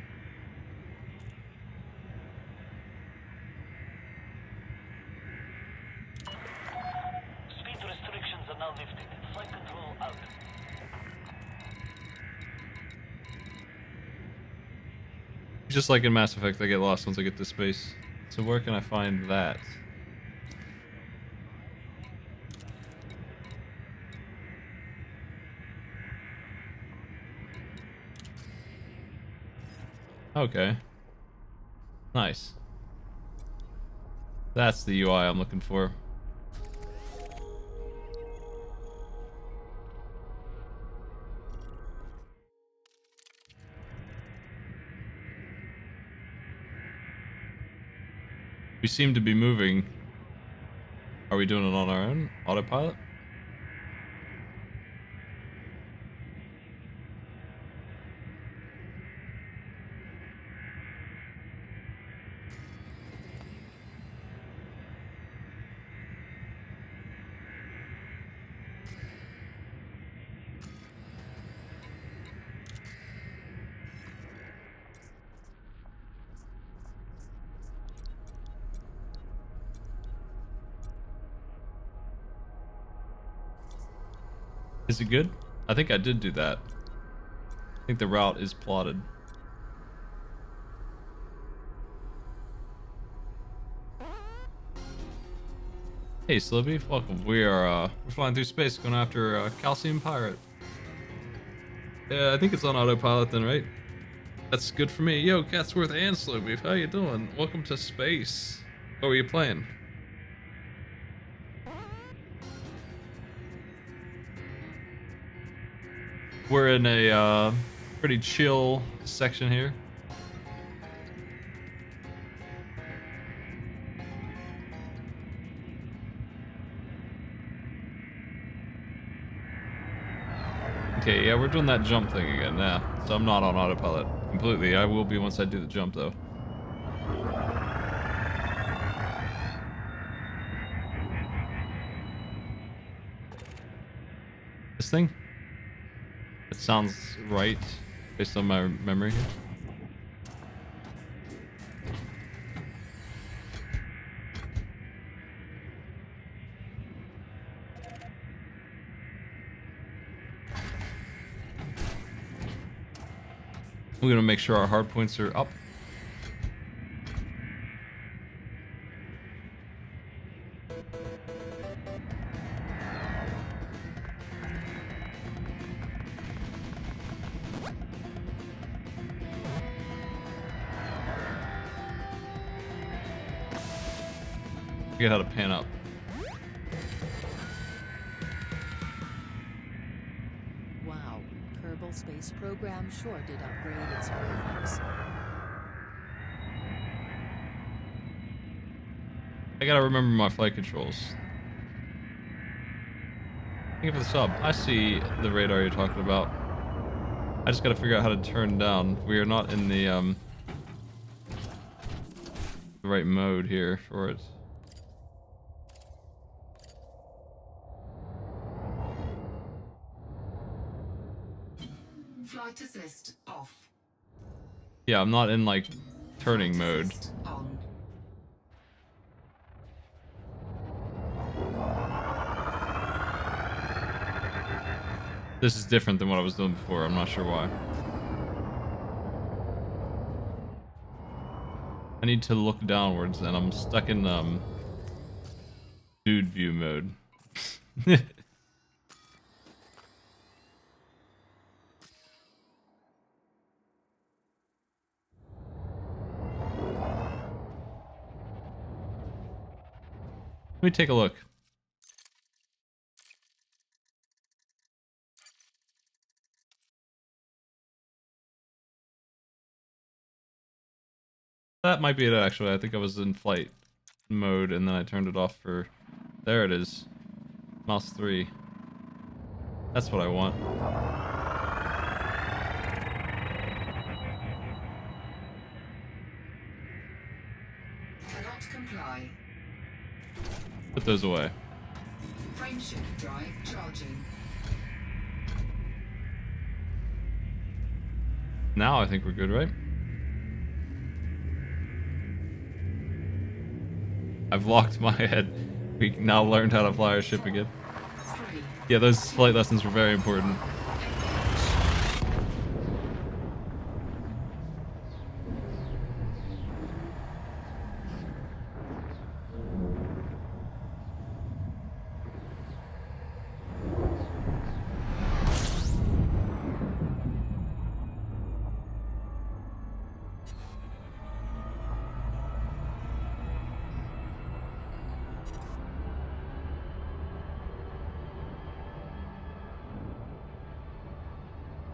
Speed restrictions are now lifted. Flight control out. Just like in Mass Effect, I get lost once I get to space. So where can I find that? Okay. Nice. That's the UI I'm looking for. We seem to be moving. Are we doing it on our own? Autopilot? Is it good? I think I did do that. I think the route is plotted. Hey Slibby, welcome. We're flying through space going after Calcium Pirate. Yeah, I think it's on autopilot then, right? That's good for me. Yo, Catsworth and Slowbeef, how you doing? Welcome to space. What were you playing? We're in a pretty chill section here. Okay, yeah, we're doing that jump thing again now. So I'm not on autopilot completely. I will be once I do the jump, though. This thing? It sounds right based on my memory here. We're gonna make sure our hard points are up. Forget how to pan up. Wow, Kerbal Space Program sure did upgrade its graphics. I gotta remember my flight controls. Thank you for the sub. I see the radar you're talking about. I just gotta figure out how to turn down. We are not in the right mode here for it. Flight assist off. Yeah, I'm not in like turning Flight mode. assist on. This is different than what I was doing before. I'm not sure why. I need to look downwards and I'm stuck in dude view mode. Let me take a look. That might be it actually. I think I was in flight mode and then I turned it off for... There it is. Mouse 3. That's what I want. Cannot comply. Put those away. Frameshift drive charging. Now I think we're good, right? I've locked my head. We now learned how to fly our ship again. 3. Yeah, those flight lessons were very important.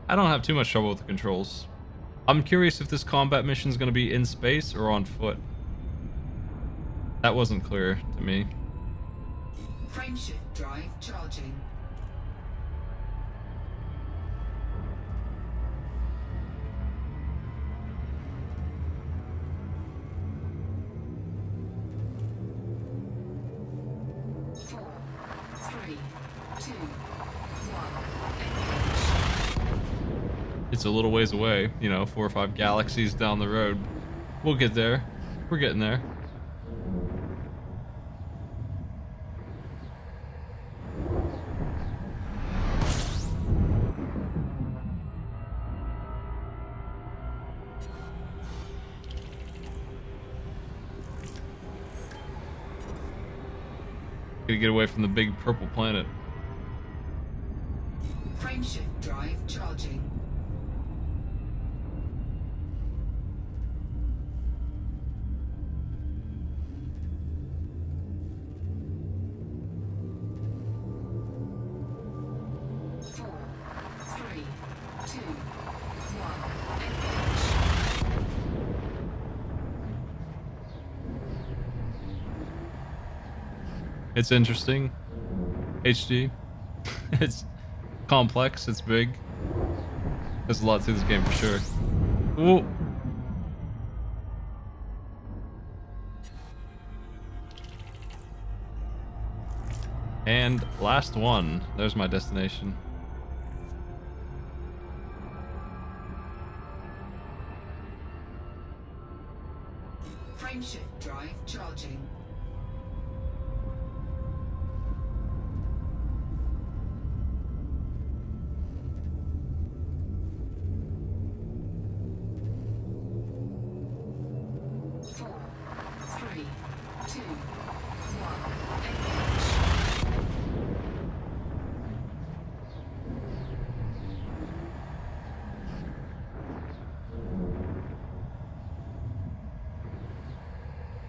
I don't have too much trouble with the controls. I'm curious if this combat mission is going to be in space or on foot. That wasn't clear to me. Frameshift drive charging. Four, three, two, one. It's a little ways away, you know, 4 or 5 galaxies down the road. We'll get there. We're getting there. to get away from the big purple planet. Frameshift drive charging. Four, three, two, one. Engage. It's interesting. HD. It's complex. It's big. There's a lot to this game for sure. Ooh. And last one. There's my destination. Frameshift drive charging. Four, three, two, one. Engage.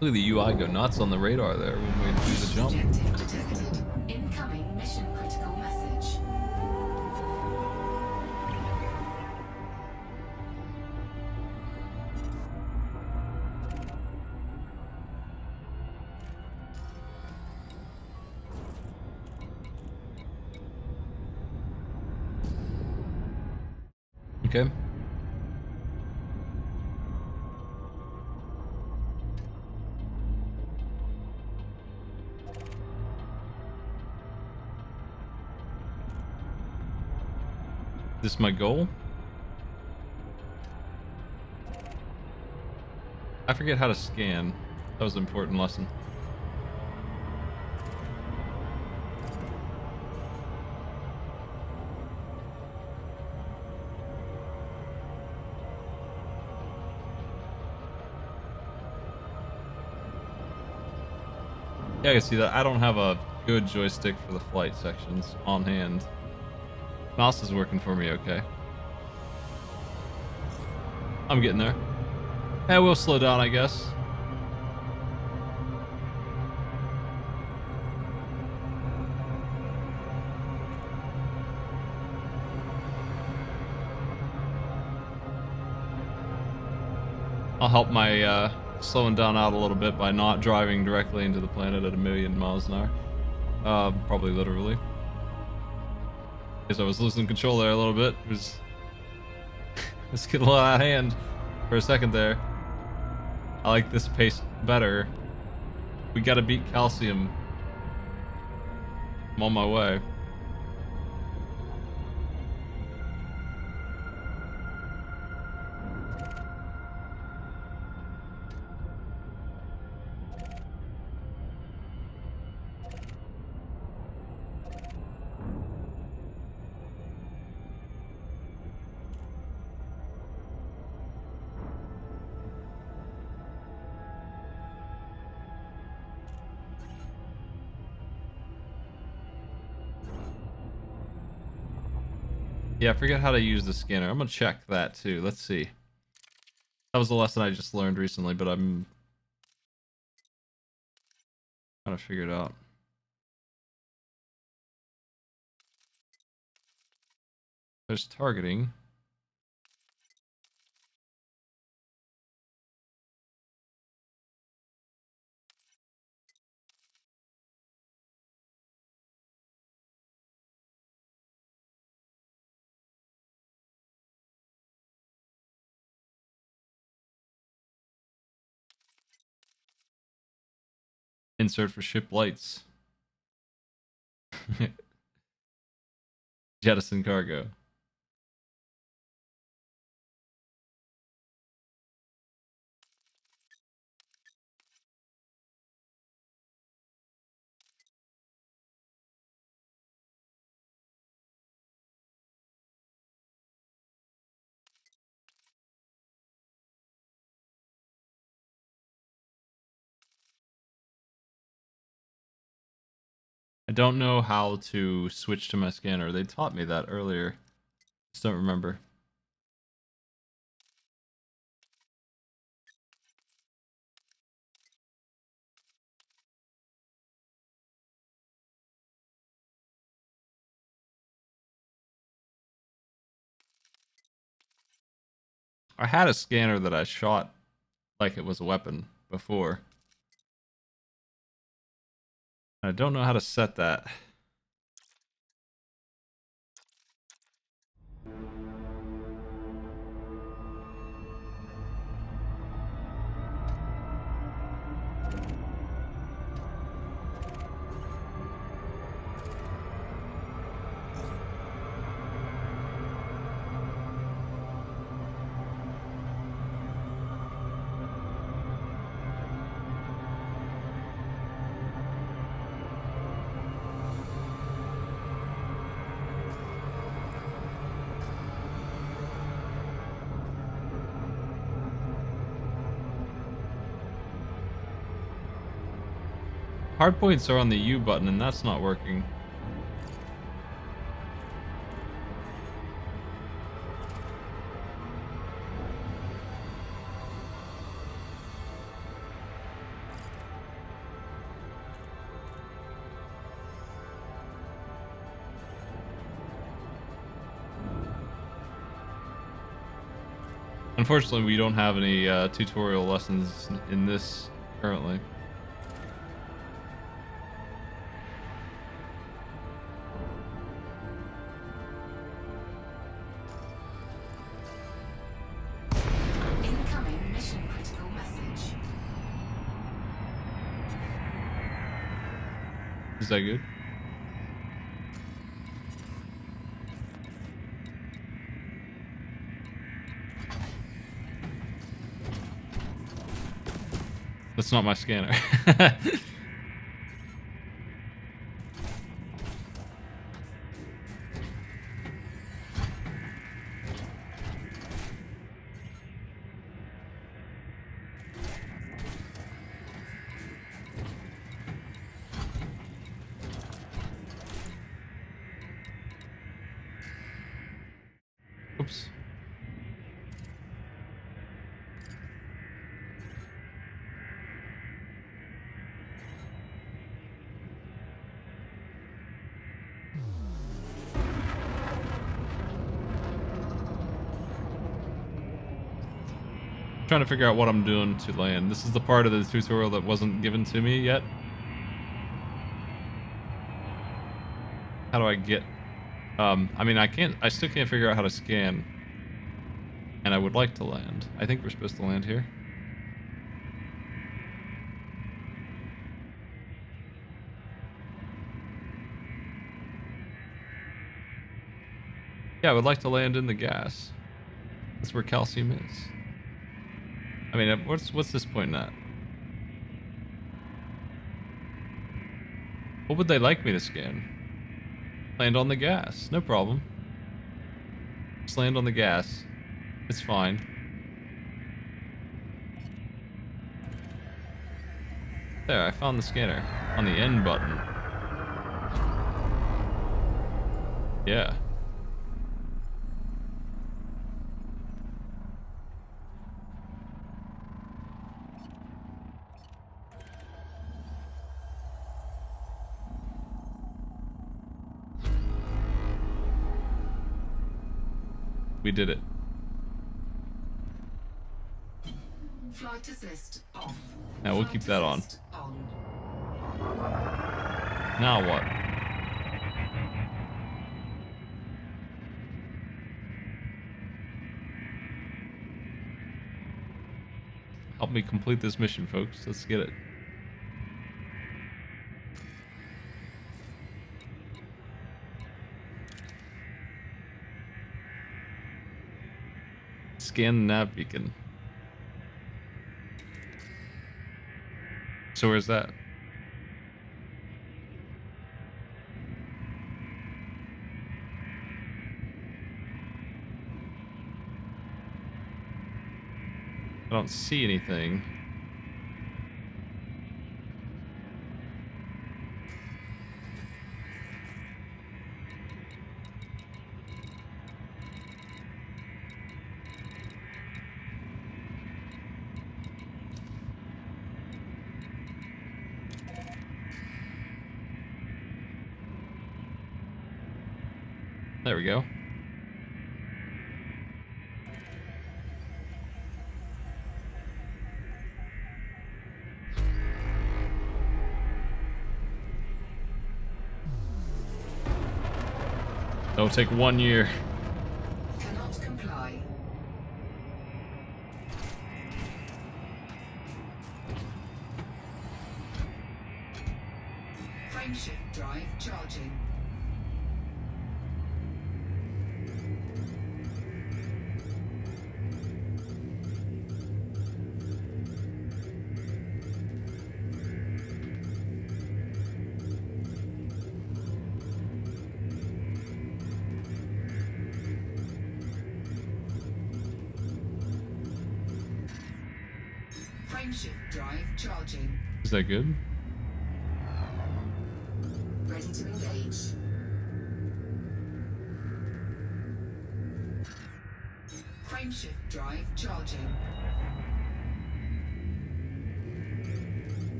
Look at the UI go nuts on the radar there when we do the jump. Objective detected. Incoming mission critical message. Okay. This my goal? I forget how to scan. That was an important lesson. Yeah, I can see that. I don't have a good joystick for the flight sections on hand. Mouse is working for me okay. I'm getting there. Yeah, we'll slow down, I guess. I'll help my slowing down out a little bit by not driving directly into the planet at 1,000,000 miles an hour. Probably literally. Because I was losing control there a little bit. It was let's get a little out of hand for a second there. I like this pace better. We gotta beat Calcium. I'm on my way. Yeah, I forget how to use the scanner. I'm gonna check that too. Let's see. That was a lesson I just learned recently, but I'm trying to figure it out. There's targeting. Insert for ship lights. Jettison cargo. don't know how to switch to my scanner. They taught me that earlier. Just don't remember. I had a scanner that I shot like it was a weapon before. I don't know how to set that. Hardpoints are on the U button and that's not working. Unfortunately, we don't have any tutorial lessons in this currently. Incoming mission critical message. Is that good? That's not my scanner. Oops. Trying to figure out what I'm doing to land. This is the part of the tutorial that wasn't given to me yet. How do I get... I mean, I still can't figure out how to scan. And I would like to land. I think we're supposed to land here. Yeah, I would like to land in the gas. That's where calcium is. I mean, what's this pointing at? What would they like me to scan? Land on the gas. No problem. Just land on the gas. It's fine. There, I found the scanner. On the N button. Yeah. We did it. Flight assist off. Now we'll keep that on. Assist on. Now what? Help me complete this mission, folks. Let's get it. Scan the nav beacon. So where's that? I don't see anything. There we go. It'll take 1 year. Cannot comply. Frameshift drive charging. Frameshift drive charging. Is that good? Ready to engage. Frameshift drive charging.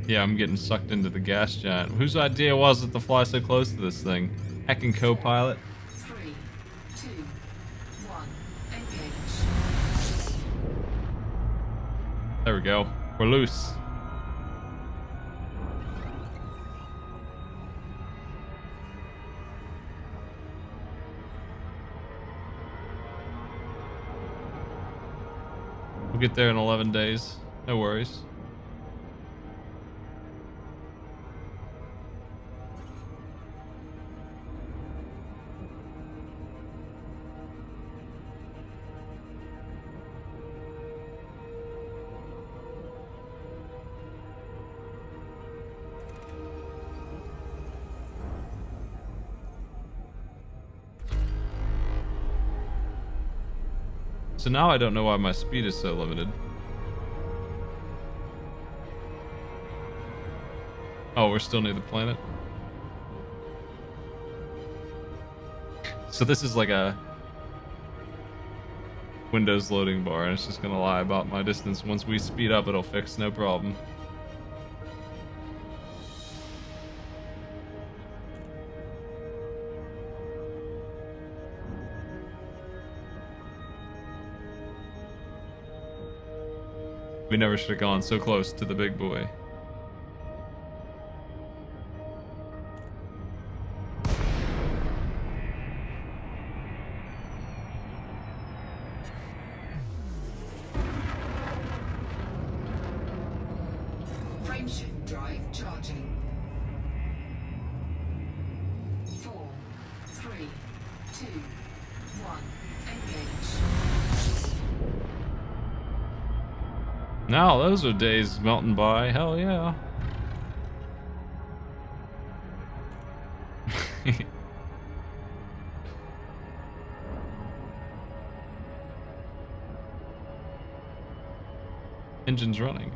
Yeah, I'm getting sucked into the gas giant. Whose idea was it to fly so close to this thing? Heckin' co-pilot. 3, 2, 1. Engage. There we go. We're loose. We'll get there in 11 days. No worries. So now I don't know why my speed is so limited. Oh, we're still near the planet. So this is like a Windows loading bar, and it's just gonna lie about my distance. Once we speed up, it'll fix, no problem. We never should have gone so close to the big boy. Frameshift drive charging. 4, 3, 2, 1. Engage. Now those are days melting by. Hell yeah. Engine's running.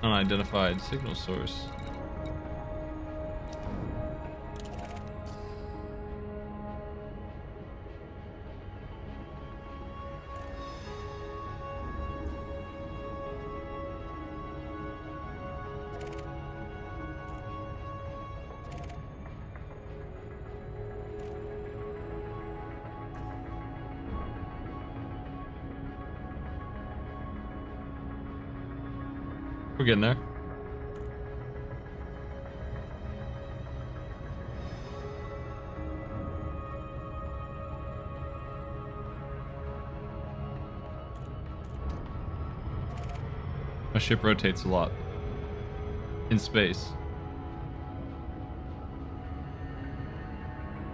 Unidentified signal source. We're getting there. My ship rotates a lot in space,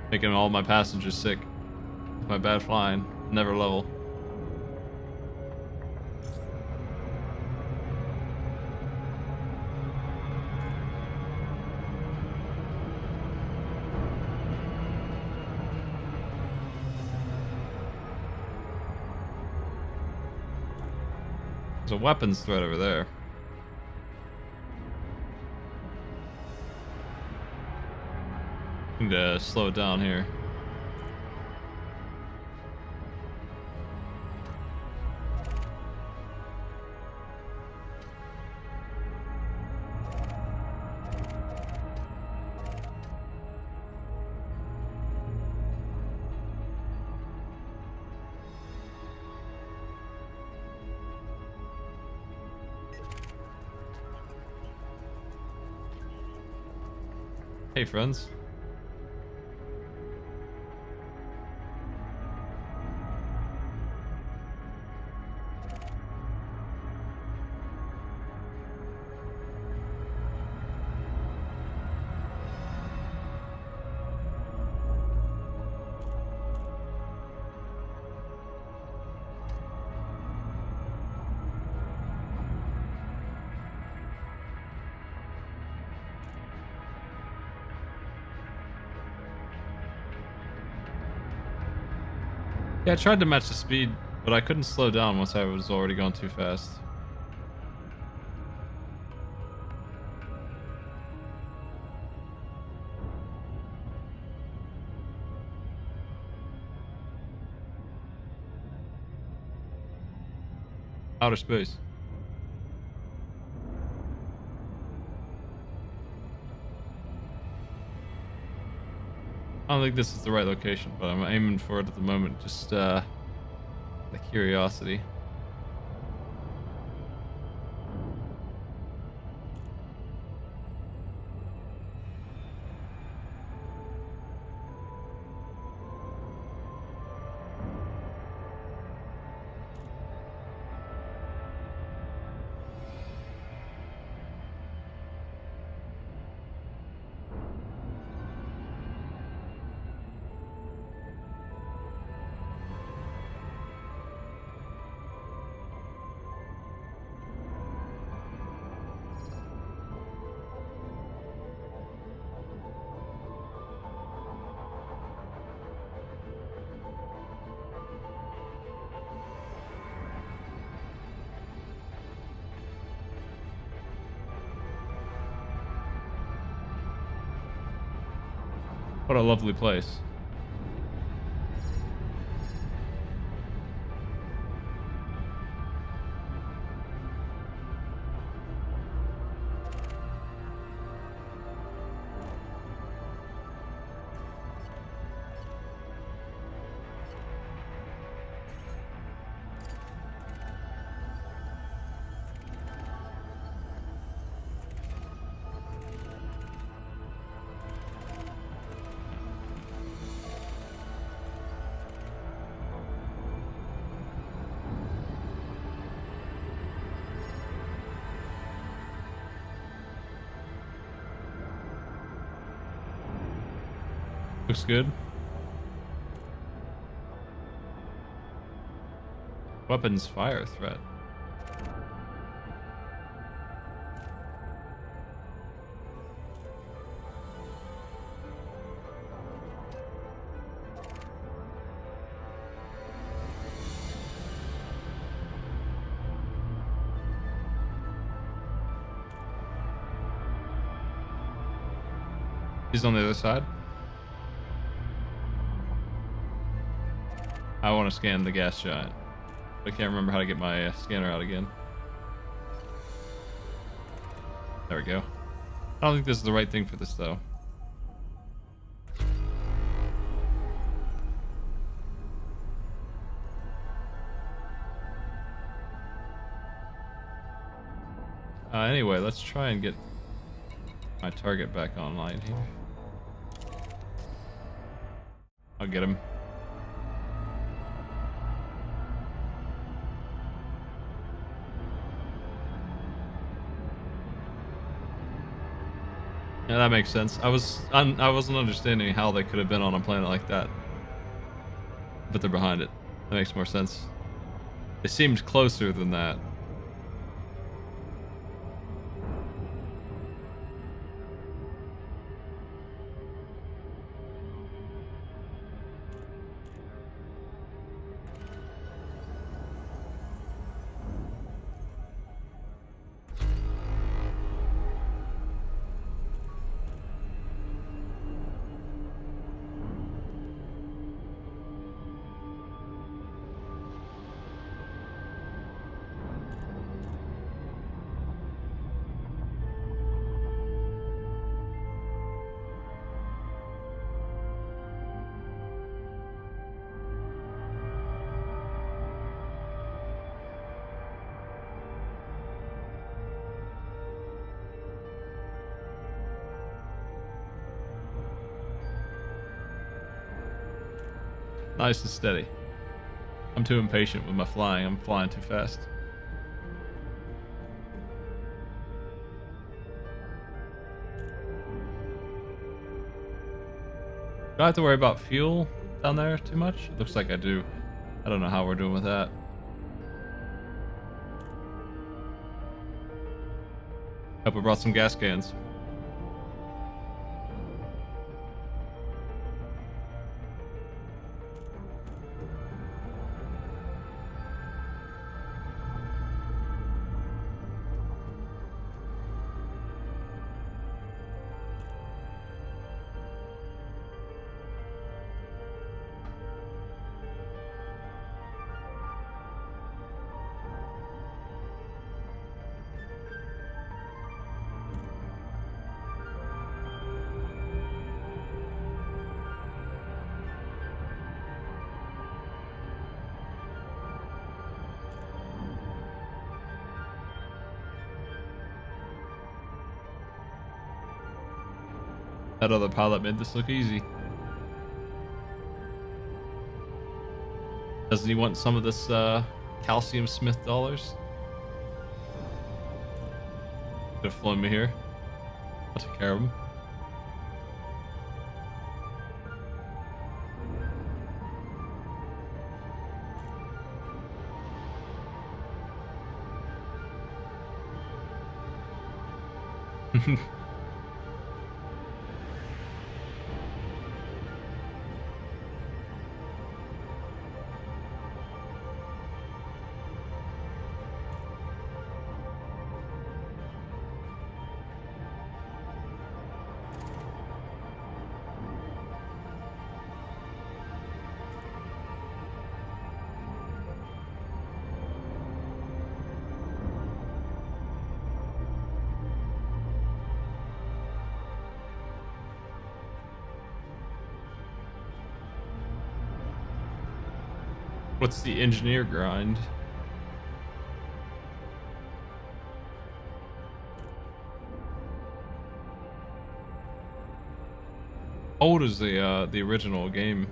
making all my passengers sick. My bad flying, never level. There's a weapons threat over there. Need to slow it down here. Hey, friends. Yeah, I tried to match the speed, but I couldn't slow down once I was already going too fast. Outer space. I don't think this is the right location, but I'm aiming for it at the moment. Just the curiosity. What a lovely place. Looks good. Weapons fire threat. He's on the other side. I want to scan the gas giant. I can't remember how to get my scanner out again. There we go. I don't think this is the right thing for this though. Anyway, let's try and get my target back online here. I'll get him. Yeah, that makes sense. I wasn't understanding how they could have been on a planet like that, but they're behind it. That makes more sense. They seemed closer than that. Nice and steady. I'm too impatient with my flying. I'm flying too fast. Do I have to worry about fuel down there too much? It looks like I do. I don't know how we're doing with that. Hope I brought some gas cans. That other pilot made this look easy. Doesn't he want some of this calcium Smith dollars? Could have flown me here. I'll take care of him. What's the engineer grind? How old is the original game?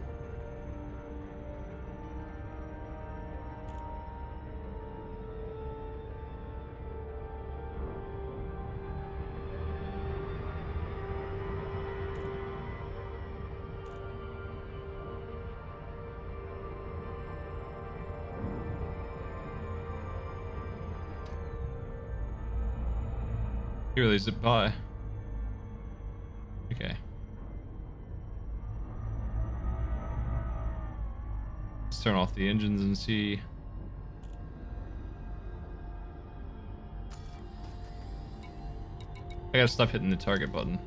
You really zip by. Okay. Let's turn off the engines and see. I gotta stop hitting the target button.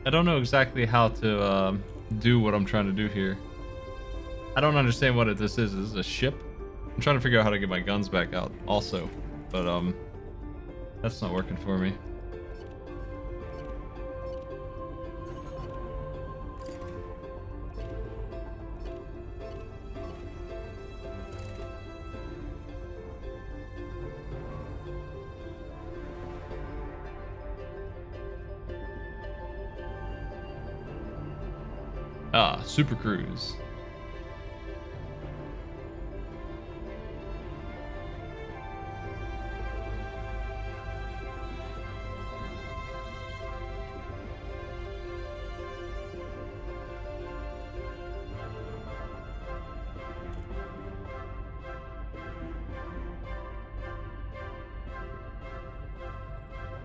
I don't know exactly how to do what I'm trying to do here. I don't understand what this is. Is this a ship? I'm trying to figure out how to get my guns back out also. But that's not working for me. Ah, Super Cruise.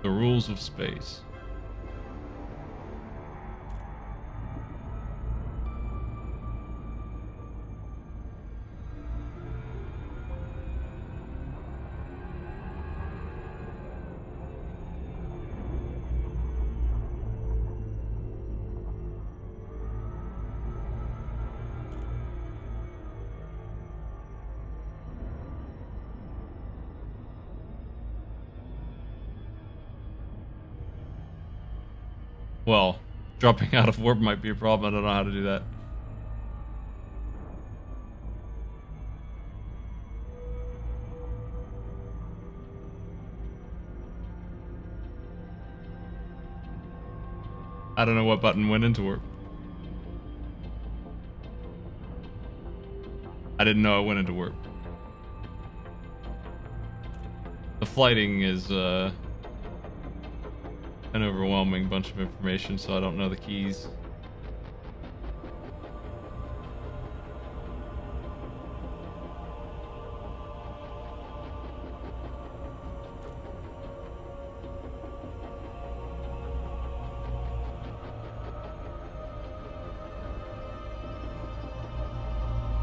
The rules of space. Well, dropping out of warp might be a problem. I don't know how to do that. I don't know what button went into warp. I didn't know it went into warp. The flighting is an overwhelming bunch of information, so I don't know the keys.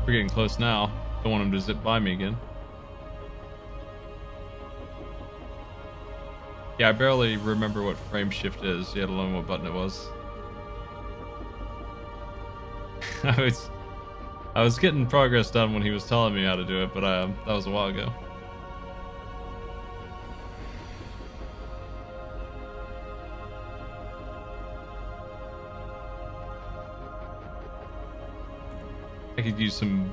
We're getting close now. Don't want him to zip by me again. Yeah, I barely remember what frame shift is, yet alone what button it was. I was getting progress done when he was telling me how to do it, but that was a while ago. I could use some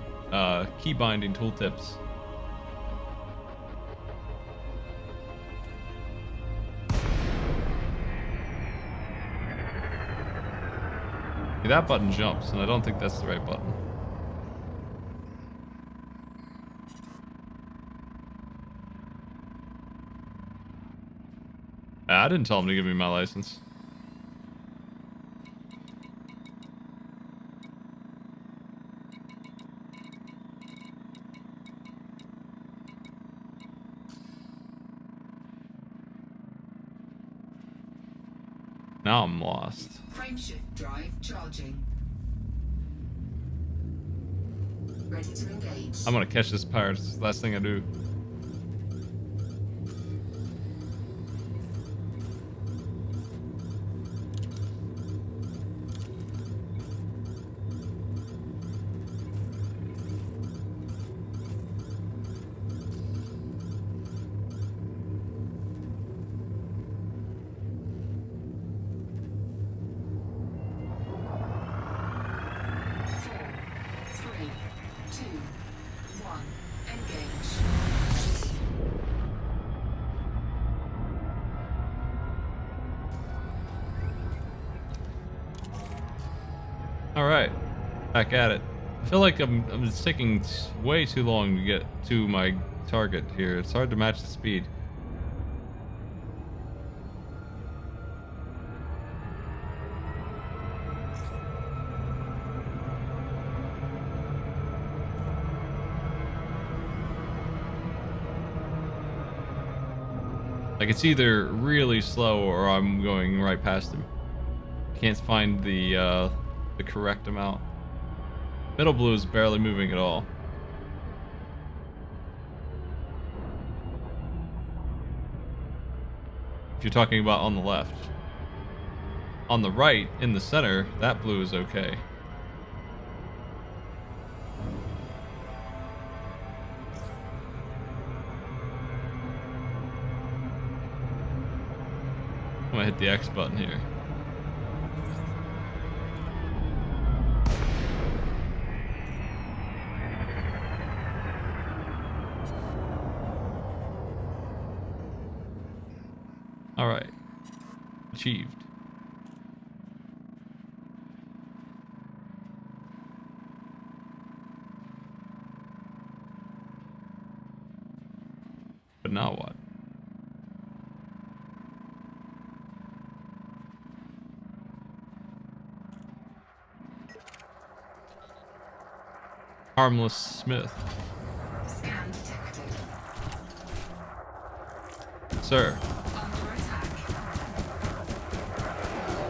key binding tooltips. See, that button jumps, and I don't think that's the right button. I didn't tell him to give me my license. Now I'm lost. Frameshift drive charging. Ready to engage. I'm gonna catch this pirate. It's the last thing I do. Alright, back at it. I feel like it's taking way too long to get to my target here. It's hard to match the speed. Like, it's either really slow or I'm going right past him. Can't find the correct amount. Middle blue is barely moving at all. If you're talking about on the left. on the right, in the center, that blue is okay. I'm gonna hit the X button here. All right. Achieved. But now what? Harmless Smith. Scan detected. Sir. Under attack.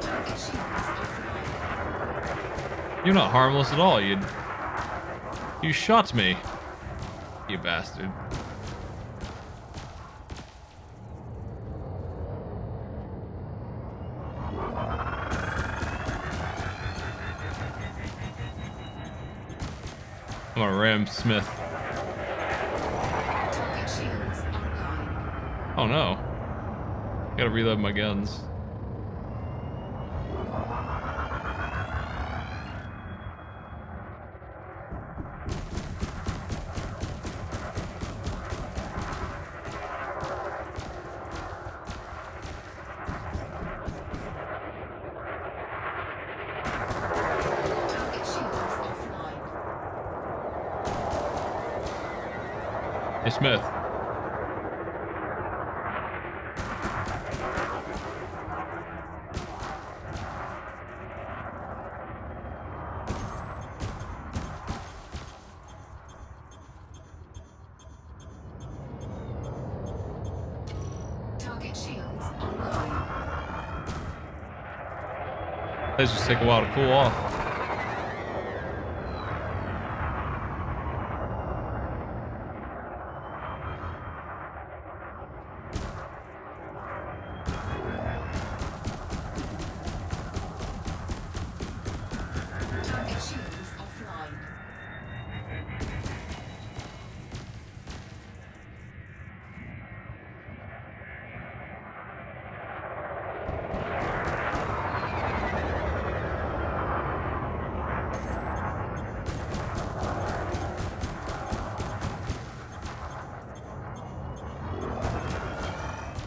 Target shields offline. You're not harmless at all. You shot me. You bastard. I'm gonna ram Smith. Target shields online. Oh no. Gotta reload my guns. Target shields offline. Hey Smith. Target shields online. Those just take a while to cool off. Target shields offline.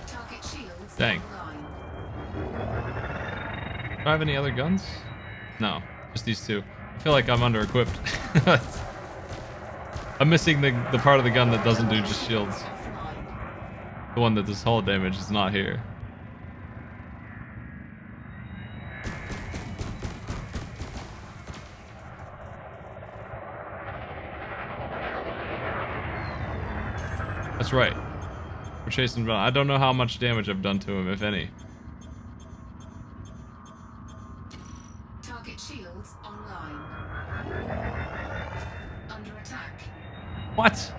Target shields Dang. online. Do I have any other guns? No, just these two. I feel like I'm under equipped. I'm missing the part of the gun that doesn't do just shields. Offline. The one that does hull damage is not here. That's right. We're chasing Ron. I don't know how much damage I've done to him, if any. Target shields online. Under attack. What?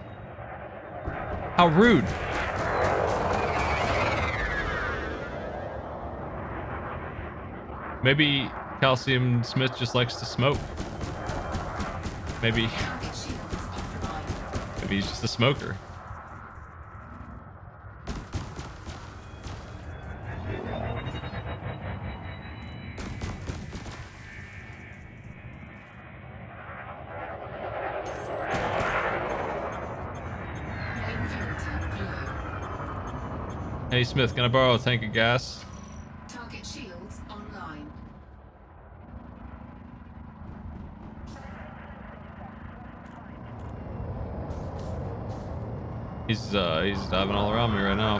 How rude. Maybe Calcium Smith just likes to smoke. Maybe Target shields offline. he's just a smoker. Main filter blue. Hey Smith, can I borrow a tank of gas? Target shields online. He's diving all around me right now.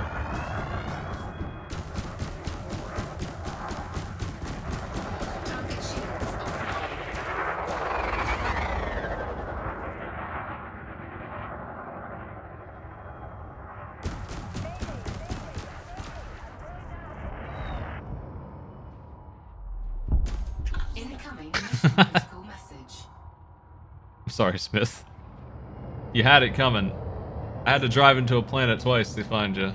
Target shields offline. Incoming mission critical message. I'm sorry, Smith. You had it coming. I had to drive into a planet twice to find you.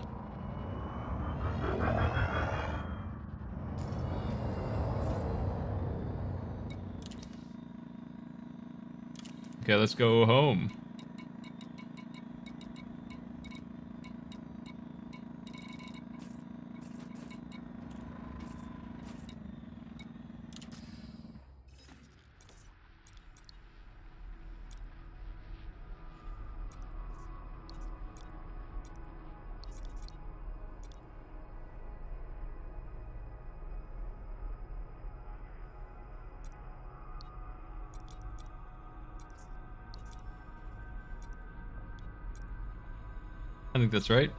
Okay, let's go home. I think that's right.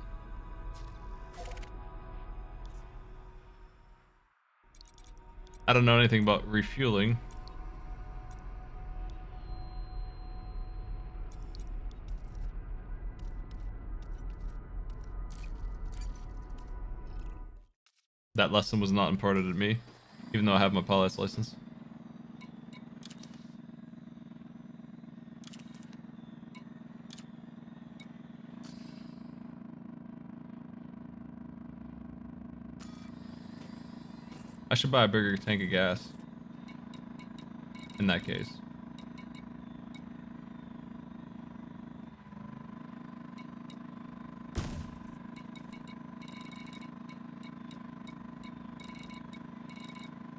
I don't know anything about refueling. That lesson was not imparted to me, even though I have my pilot's license. I should buy a bigger tank of gas. In that case.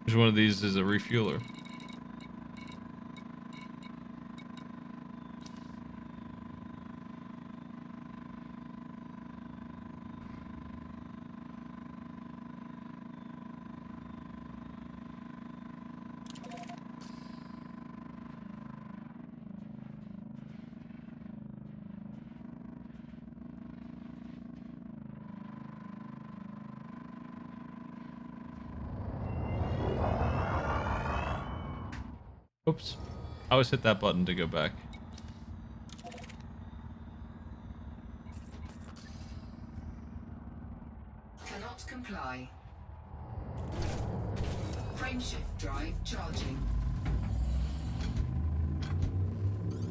Which one of these is a refueler? Oops. I always hit that button to go back. Cannot comply. Frameshift drive charging.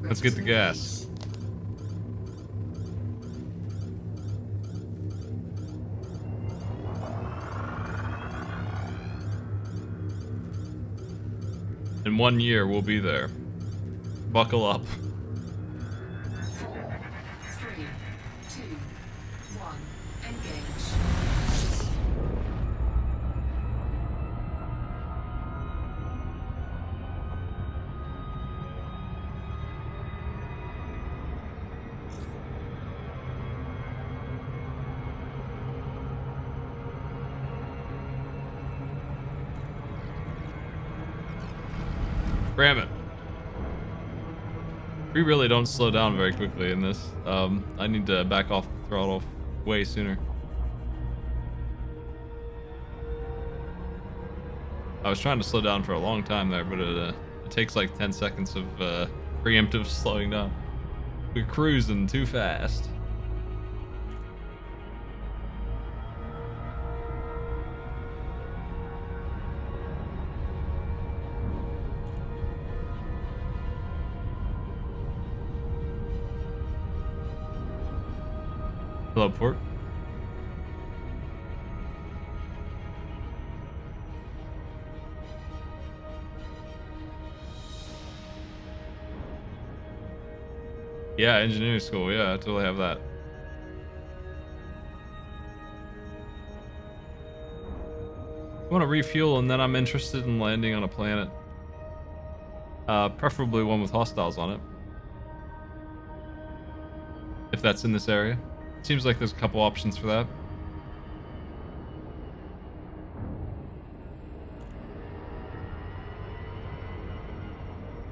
Let's get the gas. In 1 year, we'll be there. Buckle up. 4, 3, 2, 1. Engage. Ram it. We really don't slow down very quickly in this. I need to back off the throttle way sooner. I was trying to slow down for a long time there, but it takes like 10 seconds of preemptive slowing down. We're cruising too fast. Hello, port. Yeah, engineering school. Yeah, I totally have that. I want to refuel, and then I'm interested in landing on a planet. Preferably one with hostiles on it. If that's in this area. Seems like there's a couple options for that.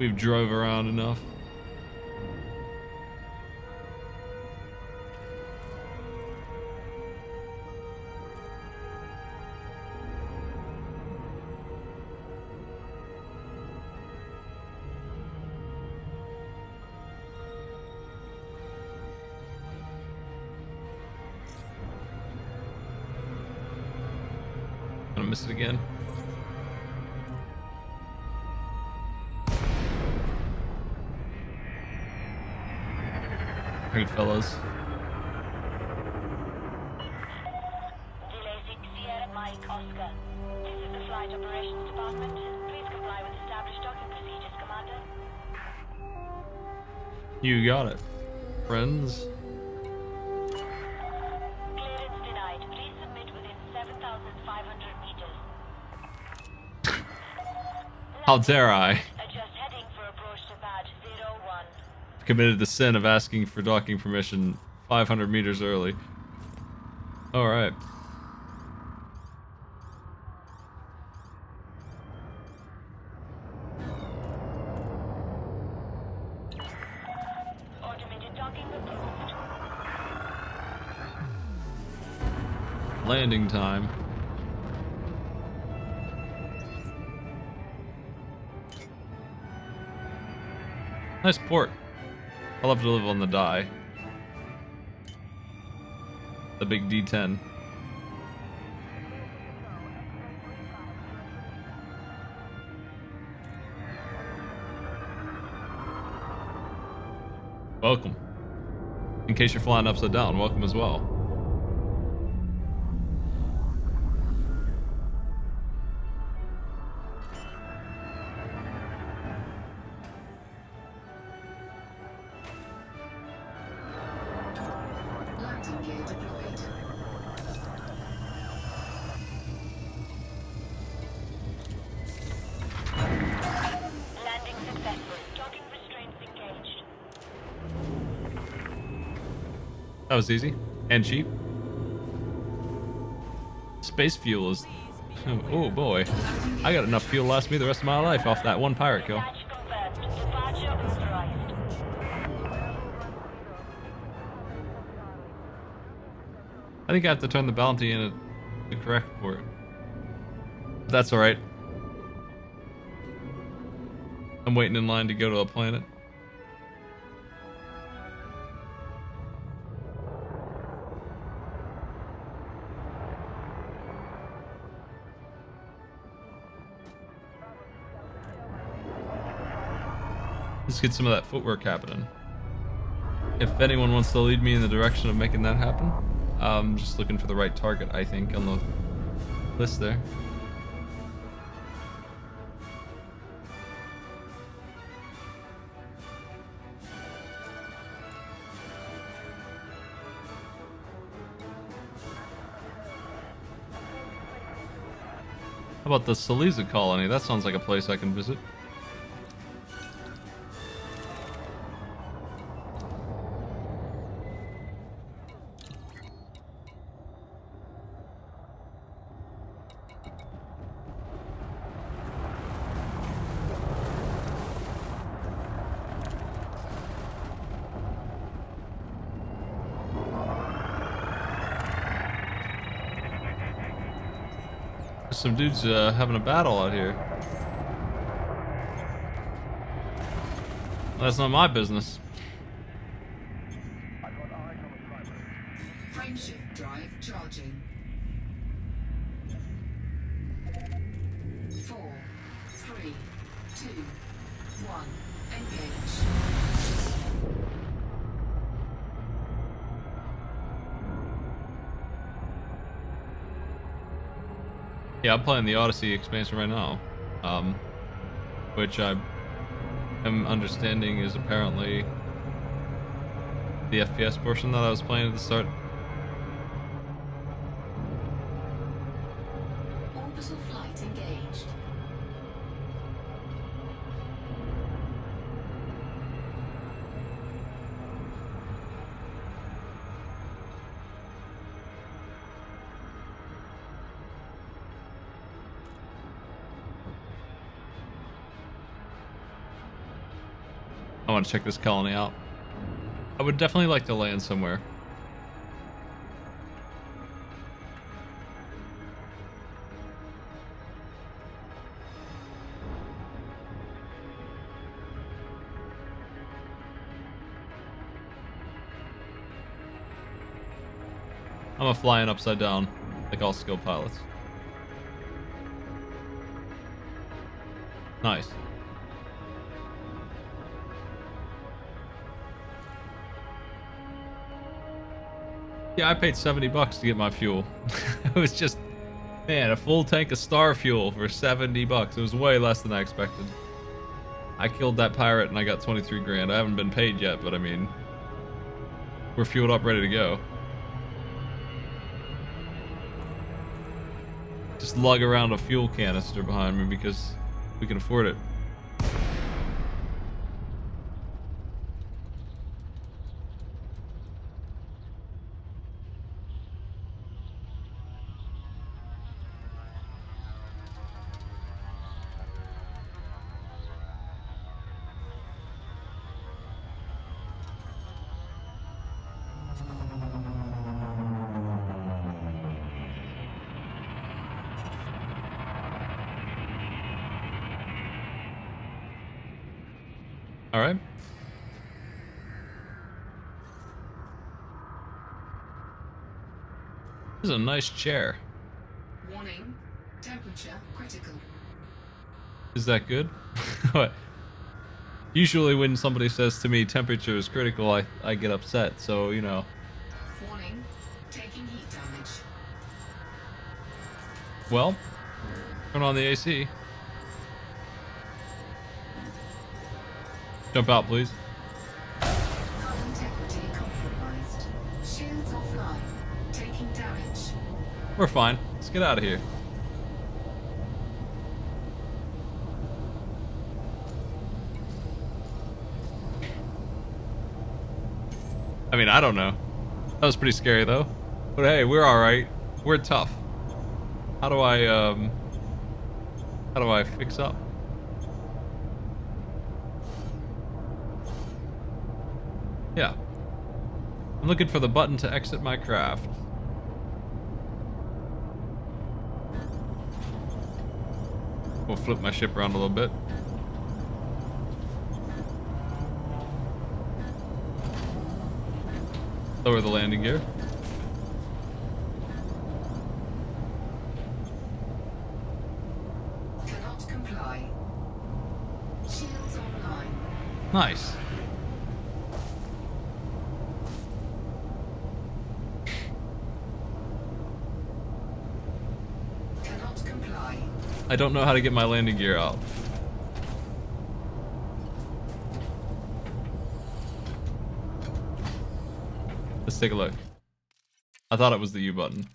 We've drove around enough. Gonna miss it again. Good fellas. Delay 6 Sierra Mike Oscar. This is the Flight Operations Department. Please comply with established docking procedures, Commander. You got it, friends. Clearance denied. Please submit within 7,500 meters. How dare I? Adjust heading for approach to pad 01. Committed the sin of asking for docking permission 500 meters early. All right. Automated docking approved. Landing time. Nice port. I love to live on the die. The big D10. Welcome. In case you're flying upside down, welcome as well. Landing gear deployed. Landing successful. Docking restraints engaged. That was easy and cheap. Space fuel is... Oh boy. I got enough fuel to last me the rest of my life off that one pirate kill. Dispatch confirmed. Departure authorized. I think I have to turn the bounty in at the correct port. That's alright. I'm waiting in line to go to a planet. Let's get some of that footwork happening. If anyone wants to lead me in the direction of making that happen, I'm just looking for the right target, I think, on the list there. How about the Saliza colony? That sounds like a place I can visit. Some dudes having a battle out here. That's not my business. Frameshift drive charging. 4, 3, 2, 1. Engage. Yeah, I'm playing the Odyssey expansion right now, which I am understanding is apparently the FPS portion that I was playing at the start. Orbital flight engaged. I want to check this colony out. I would definitely like to land somewhere. I'm a flying upside down, like all skilled pilots. Nice. Yeah, I paid $70 to get my fuel. It was just, man, a full tank of star fuel for $70. It was way less than I expected. I killed that pirate and I got 23 grand. I haven't been paid yet, but I mean, we're fueled up, ready to go. Just lug around a fuel canister behind me because we can afford it. All right. This is a nice chair. Warning. Temperature critical. Is that good? What? Usually when somebody says to me temperature is critical, I get upset. So, you know. Warning. Taking heat damage. Well, turn on the AC. Jump out, please. Hull integrity compromised. Shields offline. Taking damage. We're fine. Let's get out of here. I mean, I don't know. That was pretty scary, though. But hey, we're all right. We're tough. How do I fix up? Yeah. I'm looking for the button to exit my craft. We'll flip my ship around a little bit. Lower the landing gear. Cannot comply. Shields online. Nice. Cannot comply. I don't know how to get my landing gear out. Let's take a look. I thought it was the U button.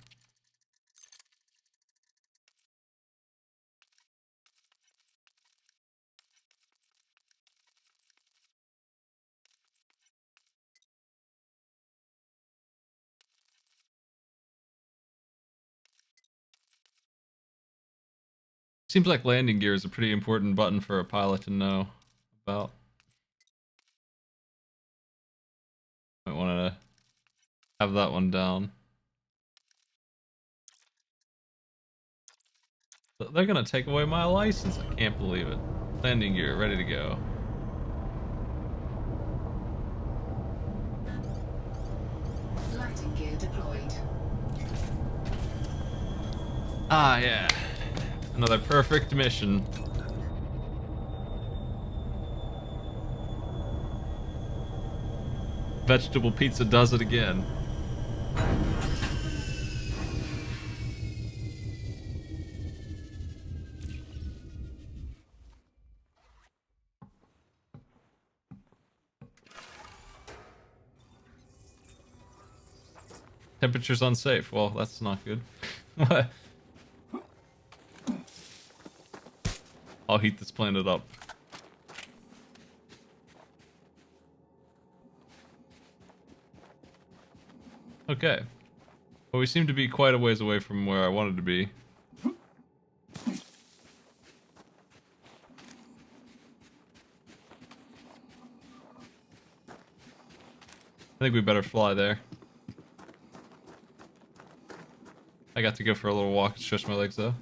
Seems like landing gear is a pretty important button for a pilot to know about. Might want to have that one down. They're gonna take away my license. I can't believe it. Landing gear, ready to go. Landing gear deployed. Ah, yeah. Another perfect mission. Vegetable pizza does it again. Temperature's unsafe. Well, that's not good. What? I'll heat this planet up. Okay. Well, we seem to be quite a ways away from where I wanted to be. I think we better fly there. I got to go for a little walk and stretch my legs though.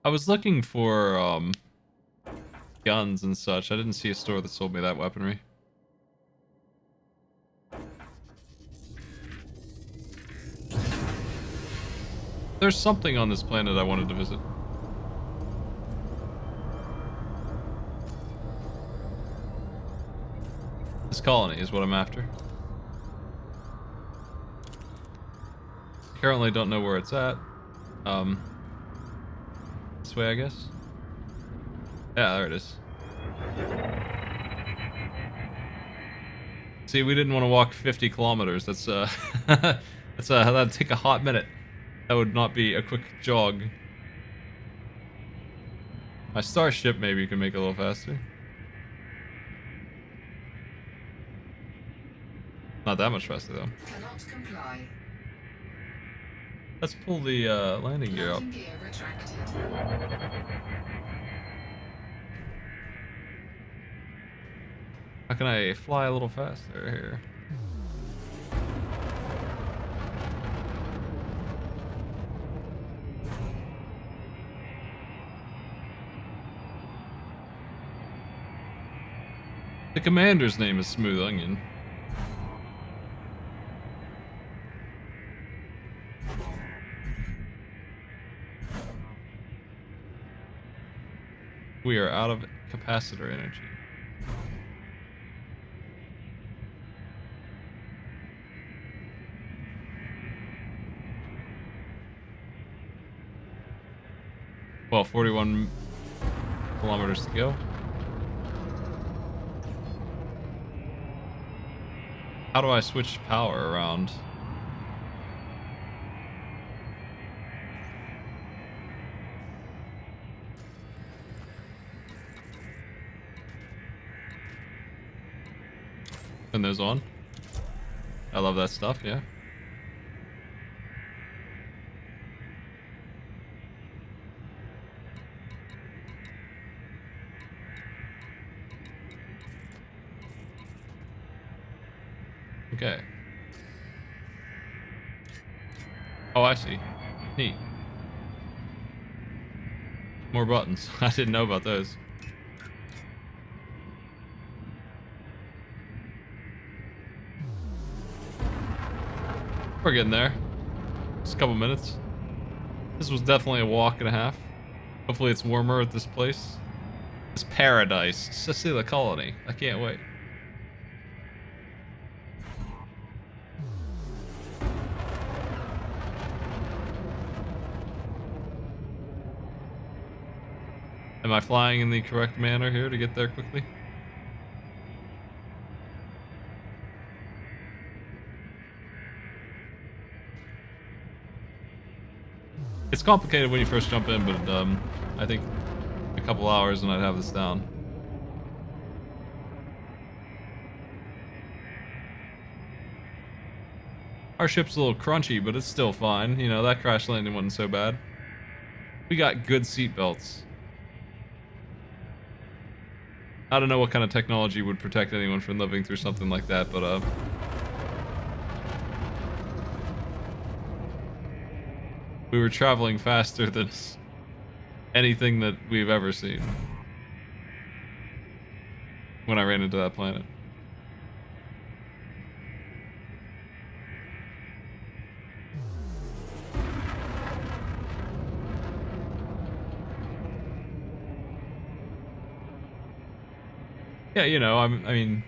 I was looking for guns and such. I didn't see a store that sold me that weaponry. There's something on this planet I wanted to visit. This colony is what I'm after. Currently don't know where it's at. This way, I guess. Yeah, there it is. See, we didn't want to walk 50 kilometers. That's that'd take a hot minute. That would not be a quick jog. My starship maybe can make it a little faster. Not that much faster though. Cannot comply. Let's pull the landing gear up. Landing gear retracted. How can I fly a little faster here? The commander's name is Smooth Onion. We are out of capacitor energy. Well, 41 kilometers to go. How do I switch power around? Turn those on. I love that stuff, yeah. Okay. Oh, I see. Neat. More buttons. I didn't know about those. We're getting there. Just a couple minutes. This was definitely a walk and a half. Hopefully it's warmer at this place. It's paradise. Cecilia Colony. I can't wait. Am I flying in the correct manner here to get there quickly? It's complicated when you first jump in, but I think a couple hours and I'd have this down. Our ship's a little crunchy, but it's still fine. You know, that crash landing wasn't so bad. We got good seat belts. I don't know what kind of technology would protect anyone from living through something like that, but we were traveling faster than anything that we've ever seen when I ran into that planet. Yeah, you know, I mean,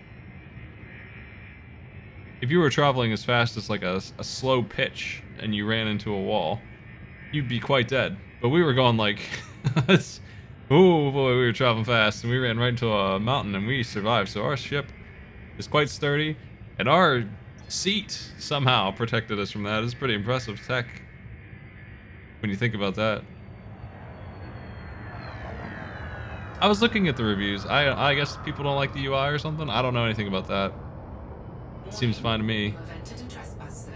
if you were traveling as fast as like a slow pitch and you ran into a wall, you'd be quite dead. But we were going like, oh boy, we were traveling fast and we ran right into a mountain and we survived. So our ship is quite sturdy and our seat somehow protected us from that. It's pretty impressive tech when you think about that. I was looking at the reviews. I guess people don't like the UI or something. I don't know anything about that. It seems fine to me. You have entered a trespass zone.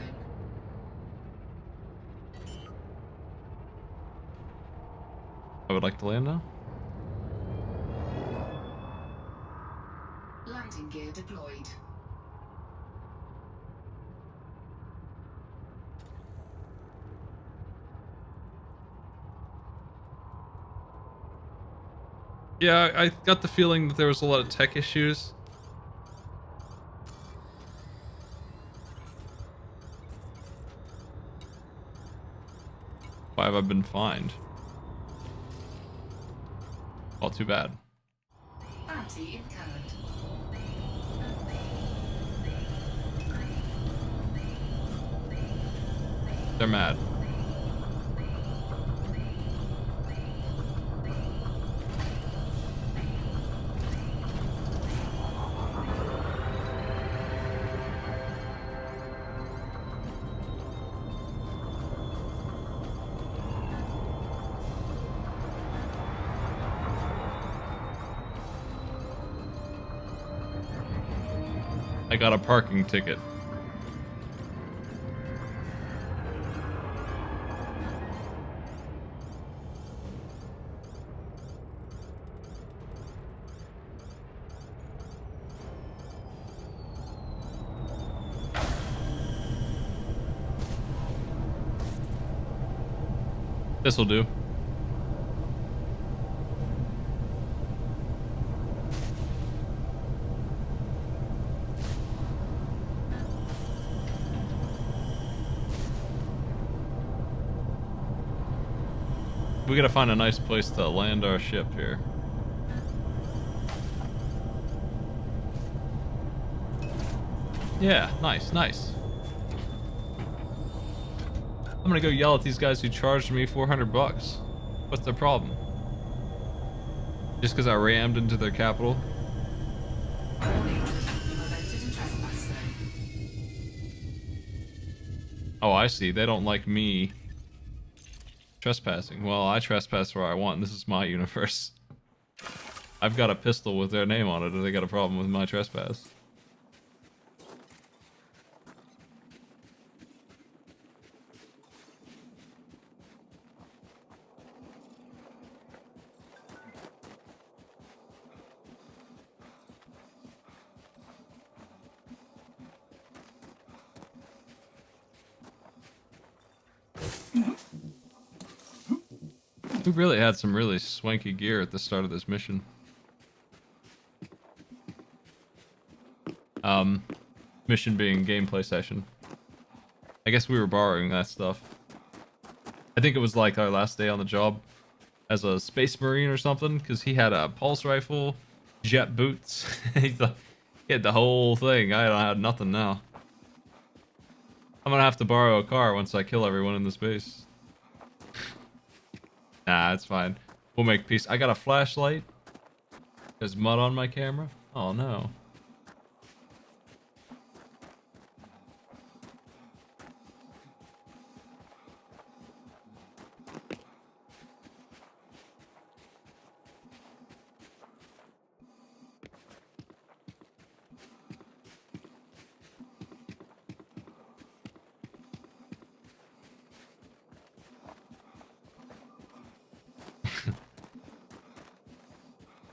I would like to land now. Landing gear deployed. Yeah, I got the feeling that there was a lot of tech issues. Why have I been fined? Well, too bad. Bounty incurred. They're mad. I got a parking ticket. This'll do. We gotta find a nice place to land our ship here. Yeah, nice, nice. I'm gonna go yell at these guys who charged me 400 bucks. What's their problem? Just because I rammed into their capital? Warning. You have entered a trespass zone. Oh, I see. They don't like me trespassing. Well, I trespass where I want. This is my universe. I've got a pistol with their name on it, and they got a problem with my trespass. We really had some really swanky gear at the start of this mission. Mission being gameplay session. I guess we were borrowing that stuff. I think it was like our last day on the job as a space marine or something, because he had a pulse rifle, jet boots. He had the whole thing. I had nothing now. I'm gonna have to borrow a car once I kill everyone in this base. Nah, it's fine. We'll make peace. I got a flashlight. There's mud on my camera. Oh no.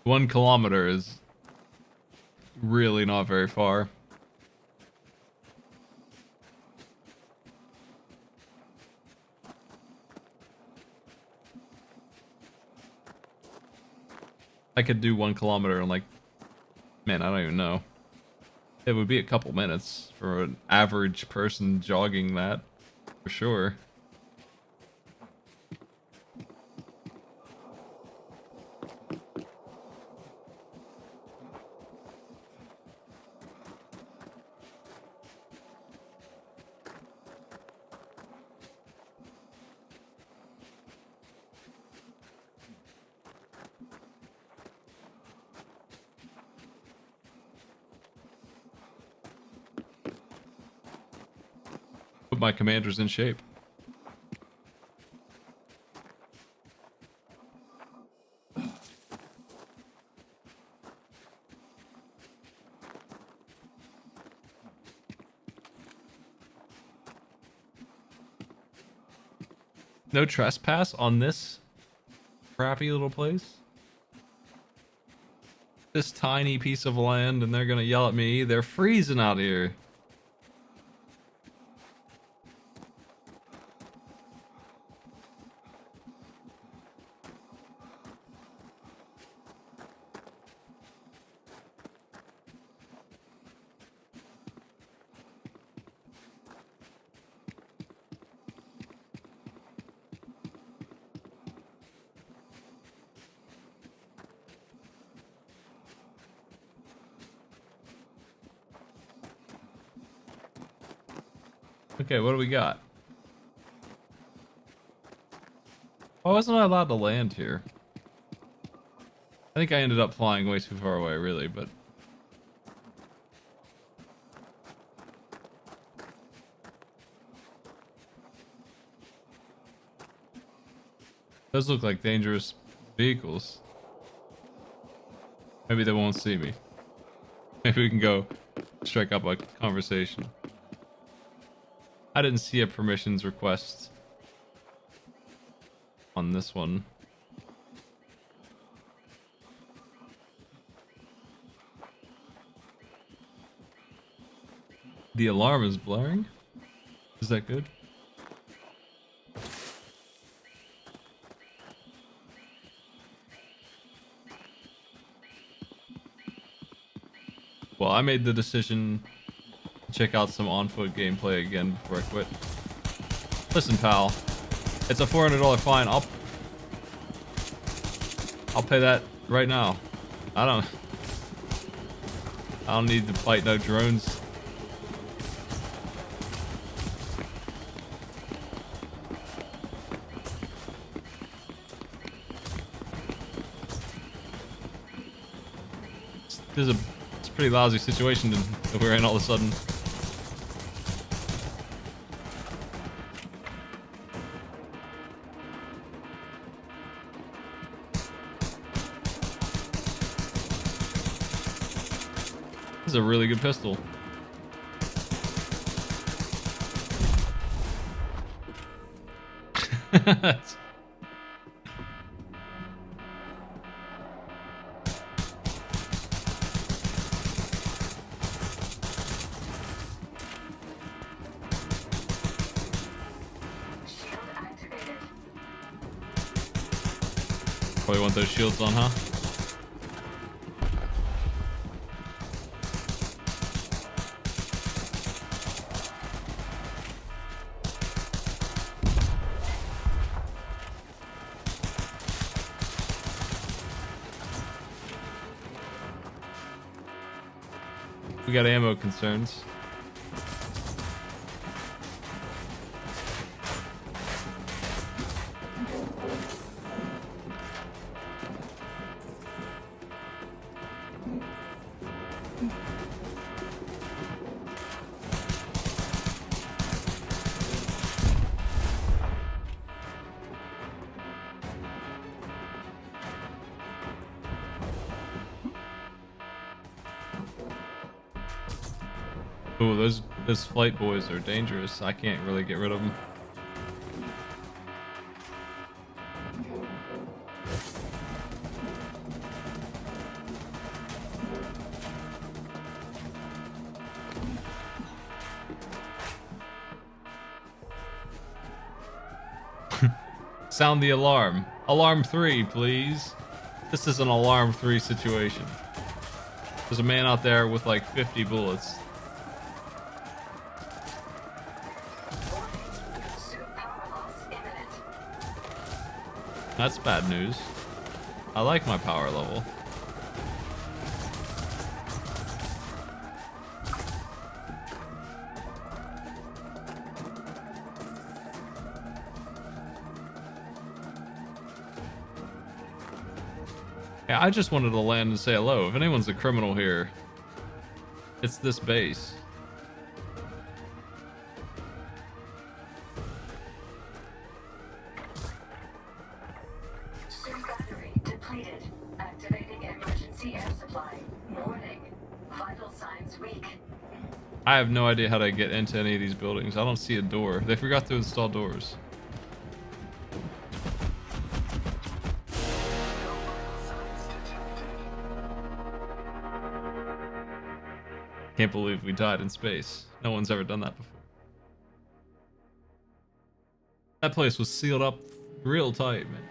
One kilometer is really not very far. I could do 1 kilometer in like, man, I don't even know. It would be a couple minutes for an average person jogging that, for sure. Put my commanders in shape. No trespass on this crappy little place? This tiny piece of land, and they're gonna yell at me. They're freezing out here. Okay, what do we got? Why wasn't I allowed to land here? I think I ended up flying way too far away, really, but... Those look like dangerous vehicles. Maybe they won't see me. Maybe we can go strike up a conversation. I didn't see a permissions request on this one. The alarm is blaring? Is that good? Well, I made the decision to check out some on-foot gameplay again before I quit. Listen, pal. It's a $400 fine. I'll pay that right now. I don't need to fight no drones. It's a pretty lousy situation that we're in all of a sudden. This is a really good pistol. Probably want those shields on, huh? We got ammo concerns. Oh, those flight boys are dangerous. I can't really get rid of them. Sound the alarm. Alarm 3, please. This is an alarm 3 situation. There's a man out there with like 50 bullets. That's bad news. I like my power level. Yeah, I just wanted to land and say hello. If anyone's a criminal here, it's this base. Battery depleted. Activating emergency air supply. Warning. Vital signs weak. I have no idea how to get into any of these buildings. I don't see a door. They forgot to install doors. Can't believe we died in space. No one's ever done that before. That place was sealed up real tight, man.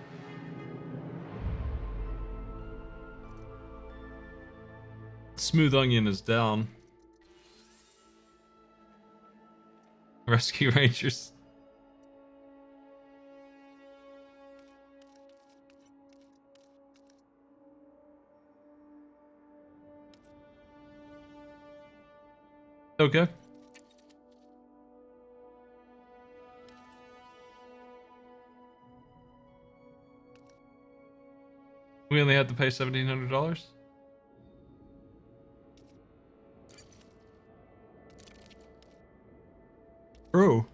Smooth Onion is down. Rescue Rangers. Okay. We only had to pay $1,700. Crew.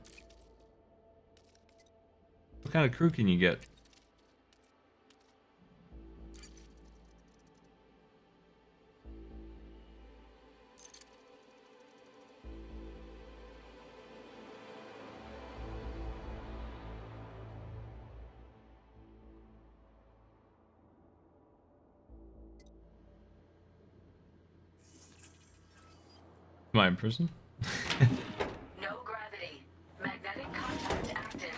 What kind of crew can you get? Am I in prison? No gravity. Magnetic contact active.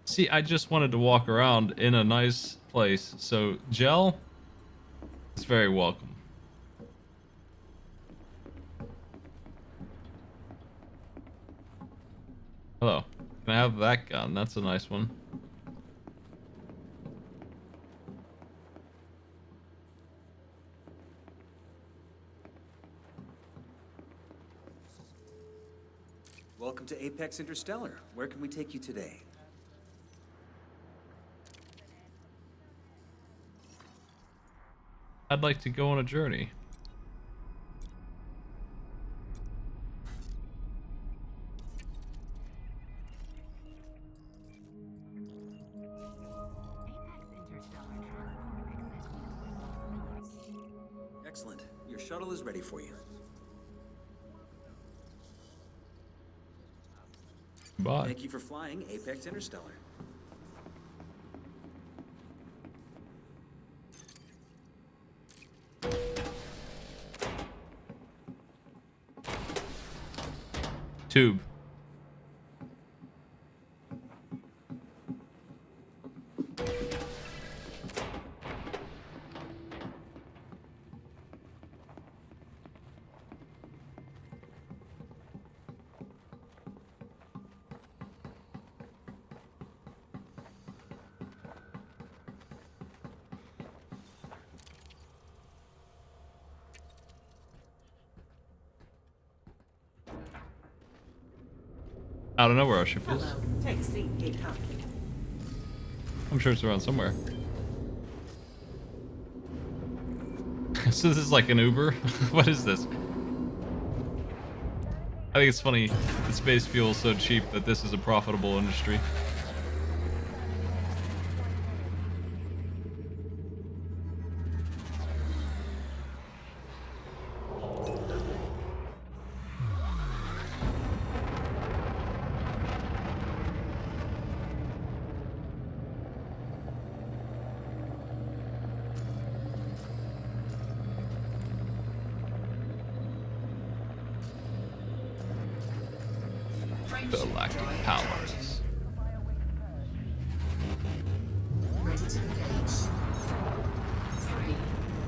See, I just wanted to walk around in a nice place, so gel is very welcome. Hello. Can I have that gun? That's a nice one. Welcome to Apex Interstellar. Where can we take you today? I'd like to go on a journey. Excellent. Your shuttle is ready for you. Bye. Thank you for flying Apex Interstellar. Tube. I don't know where our ship is. Hello. Take a seat, Gatehouse. I'm sure it's around somewhere. So this is like an Uber? What is this? I think it's funny that space fuel is so cheap that this is a profitable industry. Galactic powers. Ready to engage. 4, 3,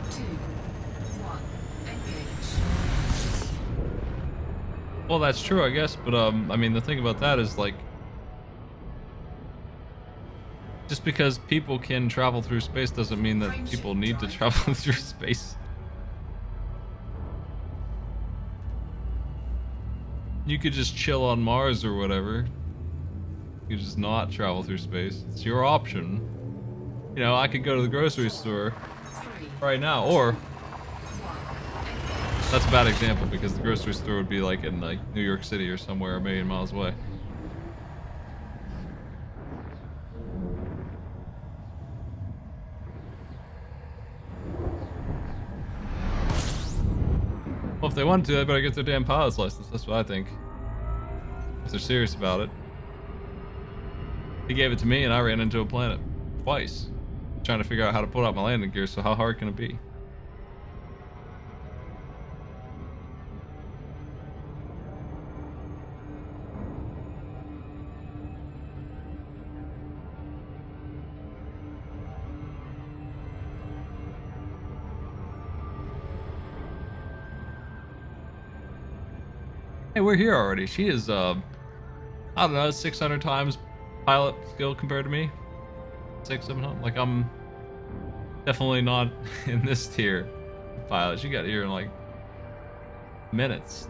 2, 1. Engage. Well, that's true, I guess, but I mean, the thing about that is like, just because people can travel through space doesn't mean that people need to travel through space. You could just chill on Mars or whatever. You could just not travel through space. It's your option. You know, I could go to the grocery store right now, or that's a bad example because the grocery store would be like in like New York City or somewhere a million miles away. Well, if they want to, they better get their damn pilot's license. That's what I think. If they're serious about it. He gave it to me and I ran into a planet. Twice. Trying to figure out how to put out my landing gear, so how hard can it be? Hey, we're here already. She is, I don't know, 600 times pilot skill compared to me. 600-700. Like, I'm definitely not in this tier pilot. She got here in like minutes.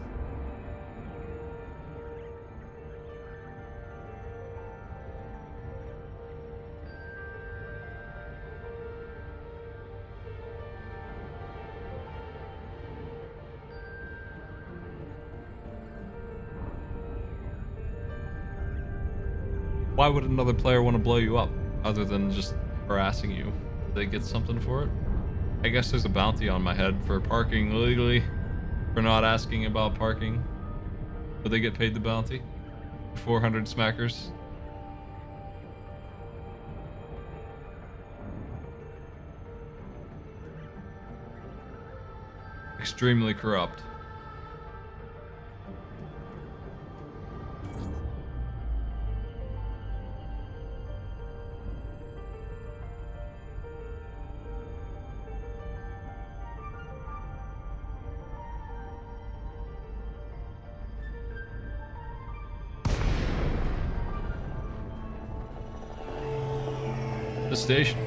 Why would another player want to blow you up other than just harassing you? Did they get something for it? I guess there's a bounty on my head for parking illegally, for not asking about parking. Would they get paid the bounty? 400 smackers. Extremely corrupt. The station.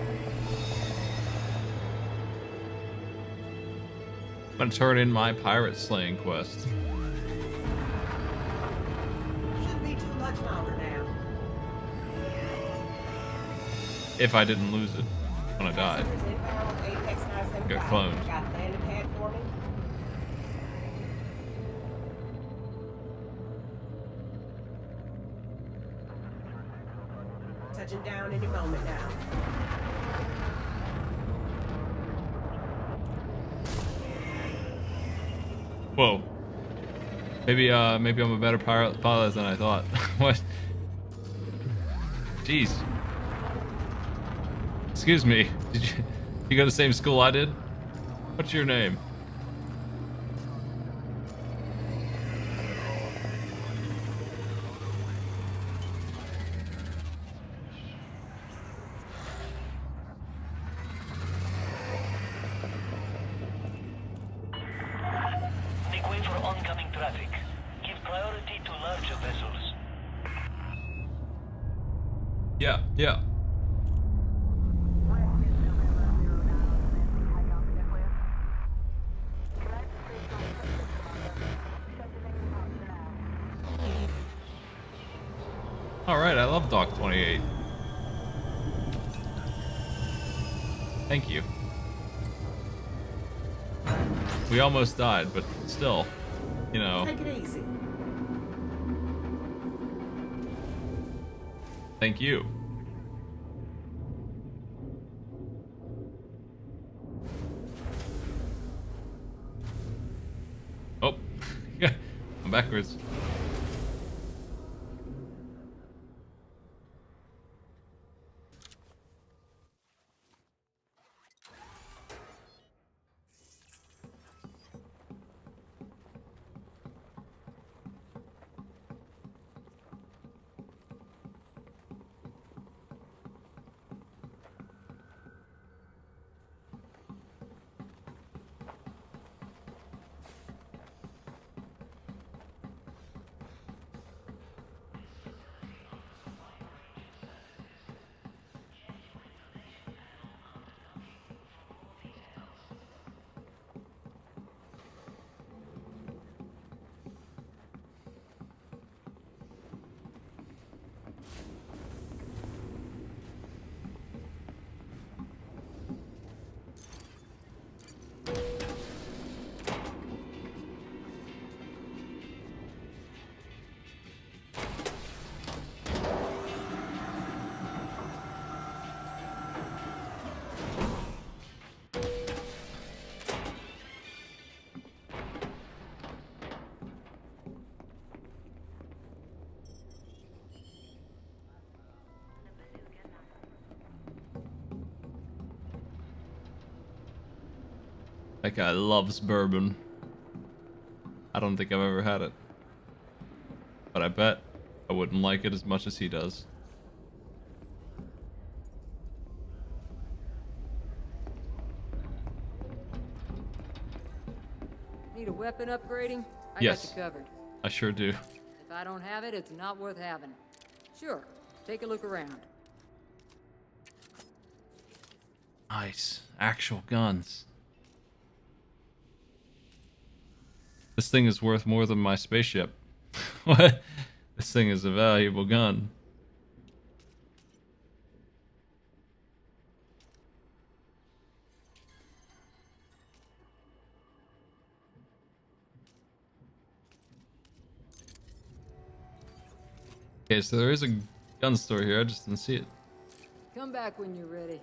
I'm gonna turn in my pirate slaying quest. Shouldn't be too much longer now. If I didn't lose it when I died. Got cloned. Got landing pad for me? Touching down any moment now. Whoa. Maybe I'm a better pilot than I thought. What? Jeez. Excuse me. Did you go to the same school I did? What's your name? Make way for oncoming traffic. Give priority to larger vessels. Yeah. Alright, I love Dock 28. Thank you. We almost died, but still, you know. Take it easy. Thank you. Oh, I'm backwards. That guy loves bourbon. I don't think I've ever had it. But I bet I wouldn't like it as much as he does. Need a weapon upgrading? I Yes. got you covered. I sure do. If I don't have it, it's not worth having. Sure, take a look around. Nice. Actual guns. This thing is worth more than my spaceship. What? This thing is a valuable gun. Okay, so there is a gun store here. I just didn't see it. Come back when you're ready.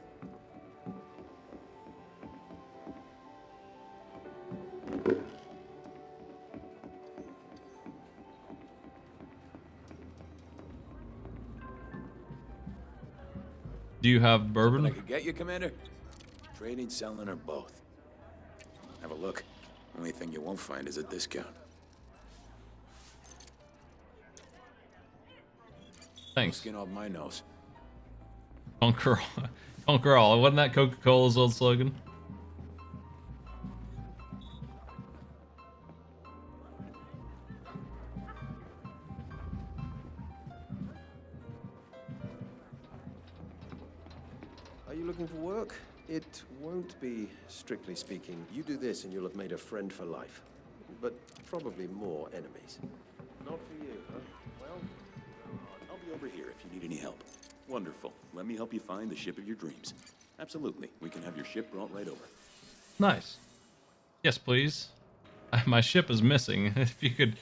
Do you have Something bourbon? I could get you, Commander? Trading, selling, or both? Have a look. Only thing you won't find is a discount. Thanks. Skin off my nose. Conquer all. Conquer all. Wasn't that Coca-Cola's old slogan? Are you looking for work? It won't be, strictly speaking. You do this and you'll have made a friend for life. But probably more enemies. Not for you, huh? Well, I'll be over here if you need any help. Wonderful. Let me help you find the ship of your dreams. Absolutely. We can have your ship brought right over. Nice. Yes, please. My ship is missing. If you could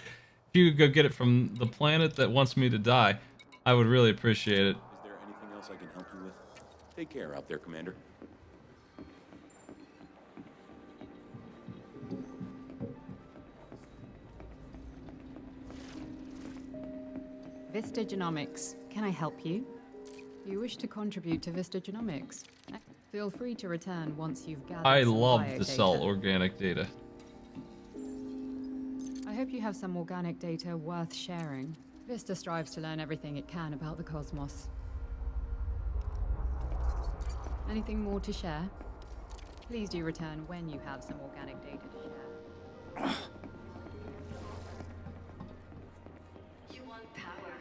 go get it from the planet that wants me to die, I would really appreciate it. Is there anything else I can help you with? Take care out there, Commander. Vista Genomics. Can I help you? Do you wish to contribute to Vista Genomics? Feel free to return once you've gathered I some love biodata. to sell organic data. I hope you have some organic data worth sharing. Vista strives to learn everything it can about the cosmos. Anything more to share? Please do return when you have some organic data to share. You want power,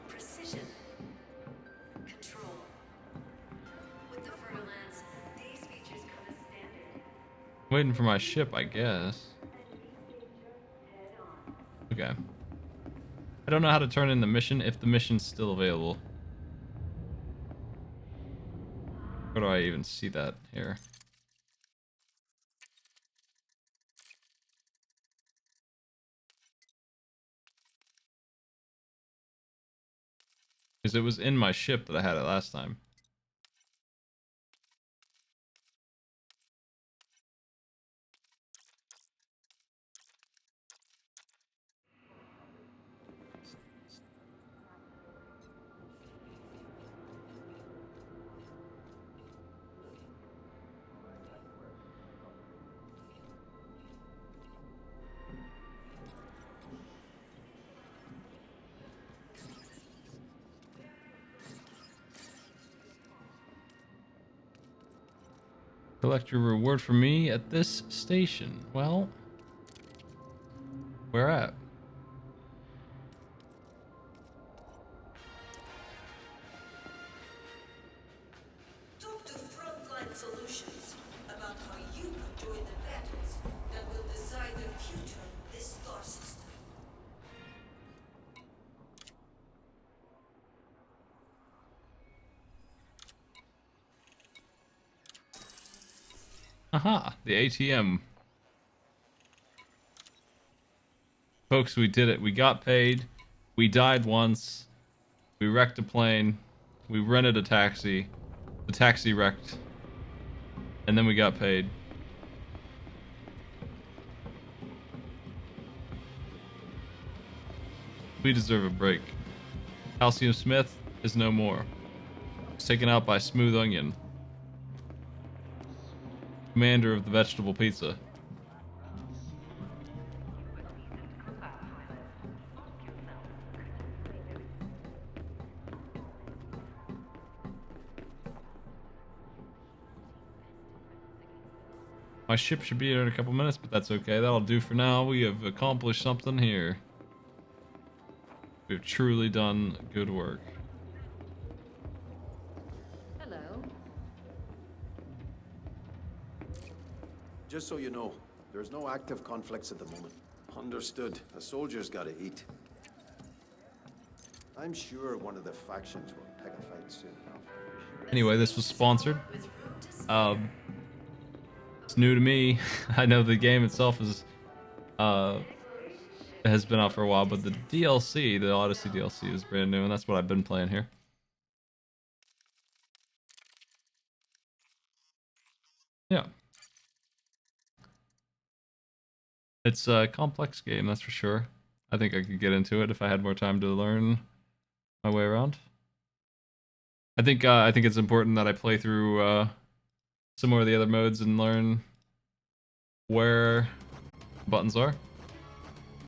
precision, control. With the Fertilance, these features come as standard. Waiting for my ship, I guess. Okay. I don't know how to turn in the mission if the mission's still available. Where do I even see that here? Because it was in my ship that I had it last time. Collect your reward for me at this station. Well, where at? Talk to Frontline Solutions about how you can join the battles that will decide the future of this star system. Aha, the ATM. Folks, we did it. We got paid. We died once. We wrecked a plane. We rented a taxi. The taxi wrecked. And then we got paid. We deserve a break. Calcium Smith is no more. He's taken out by Smooth Onion, commander of the vegetable pizza. My ship should be here in a couple minutes, but that's okay. That'll do for now. We have accomplished something here. We've truly done good work. Hello. just so you know, there's no active conflicts at the moment. Understood. The soldiers gotta eat. I'm sure one of the factions will pick a fight soon enough. Anyway, this was sponsored. It's new to me. I know the game itself is has been out for a while, but the DLC, the Odyssey DLC, is brand new, and that's what I've been playing here. It's a complex game, that's for sure. I think I could get into it if I had more time to learn my way around. I think it's important that I play through some more of the other modes and learn where buttons are.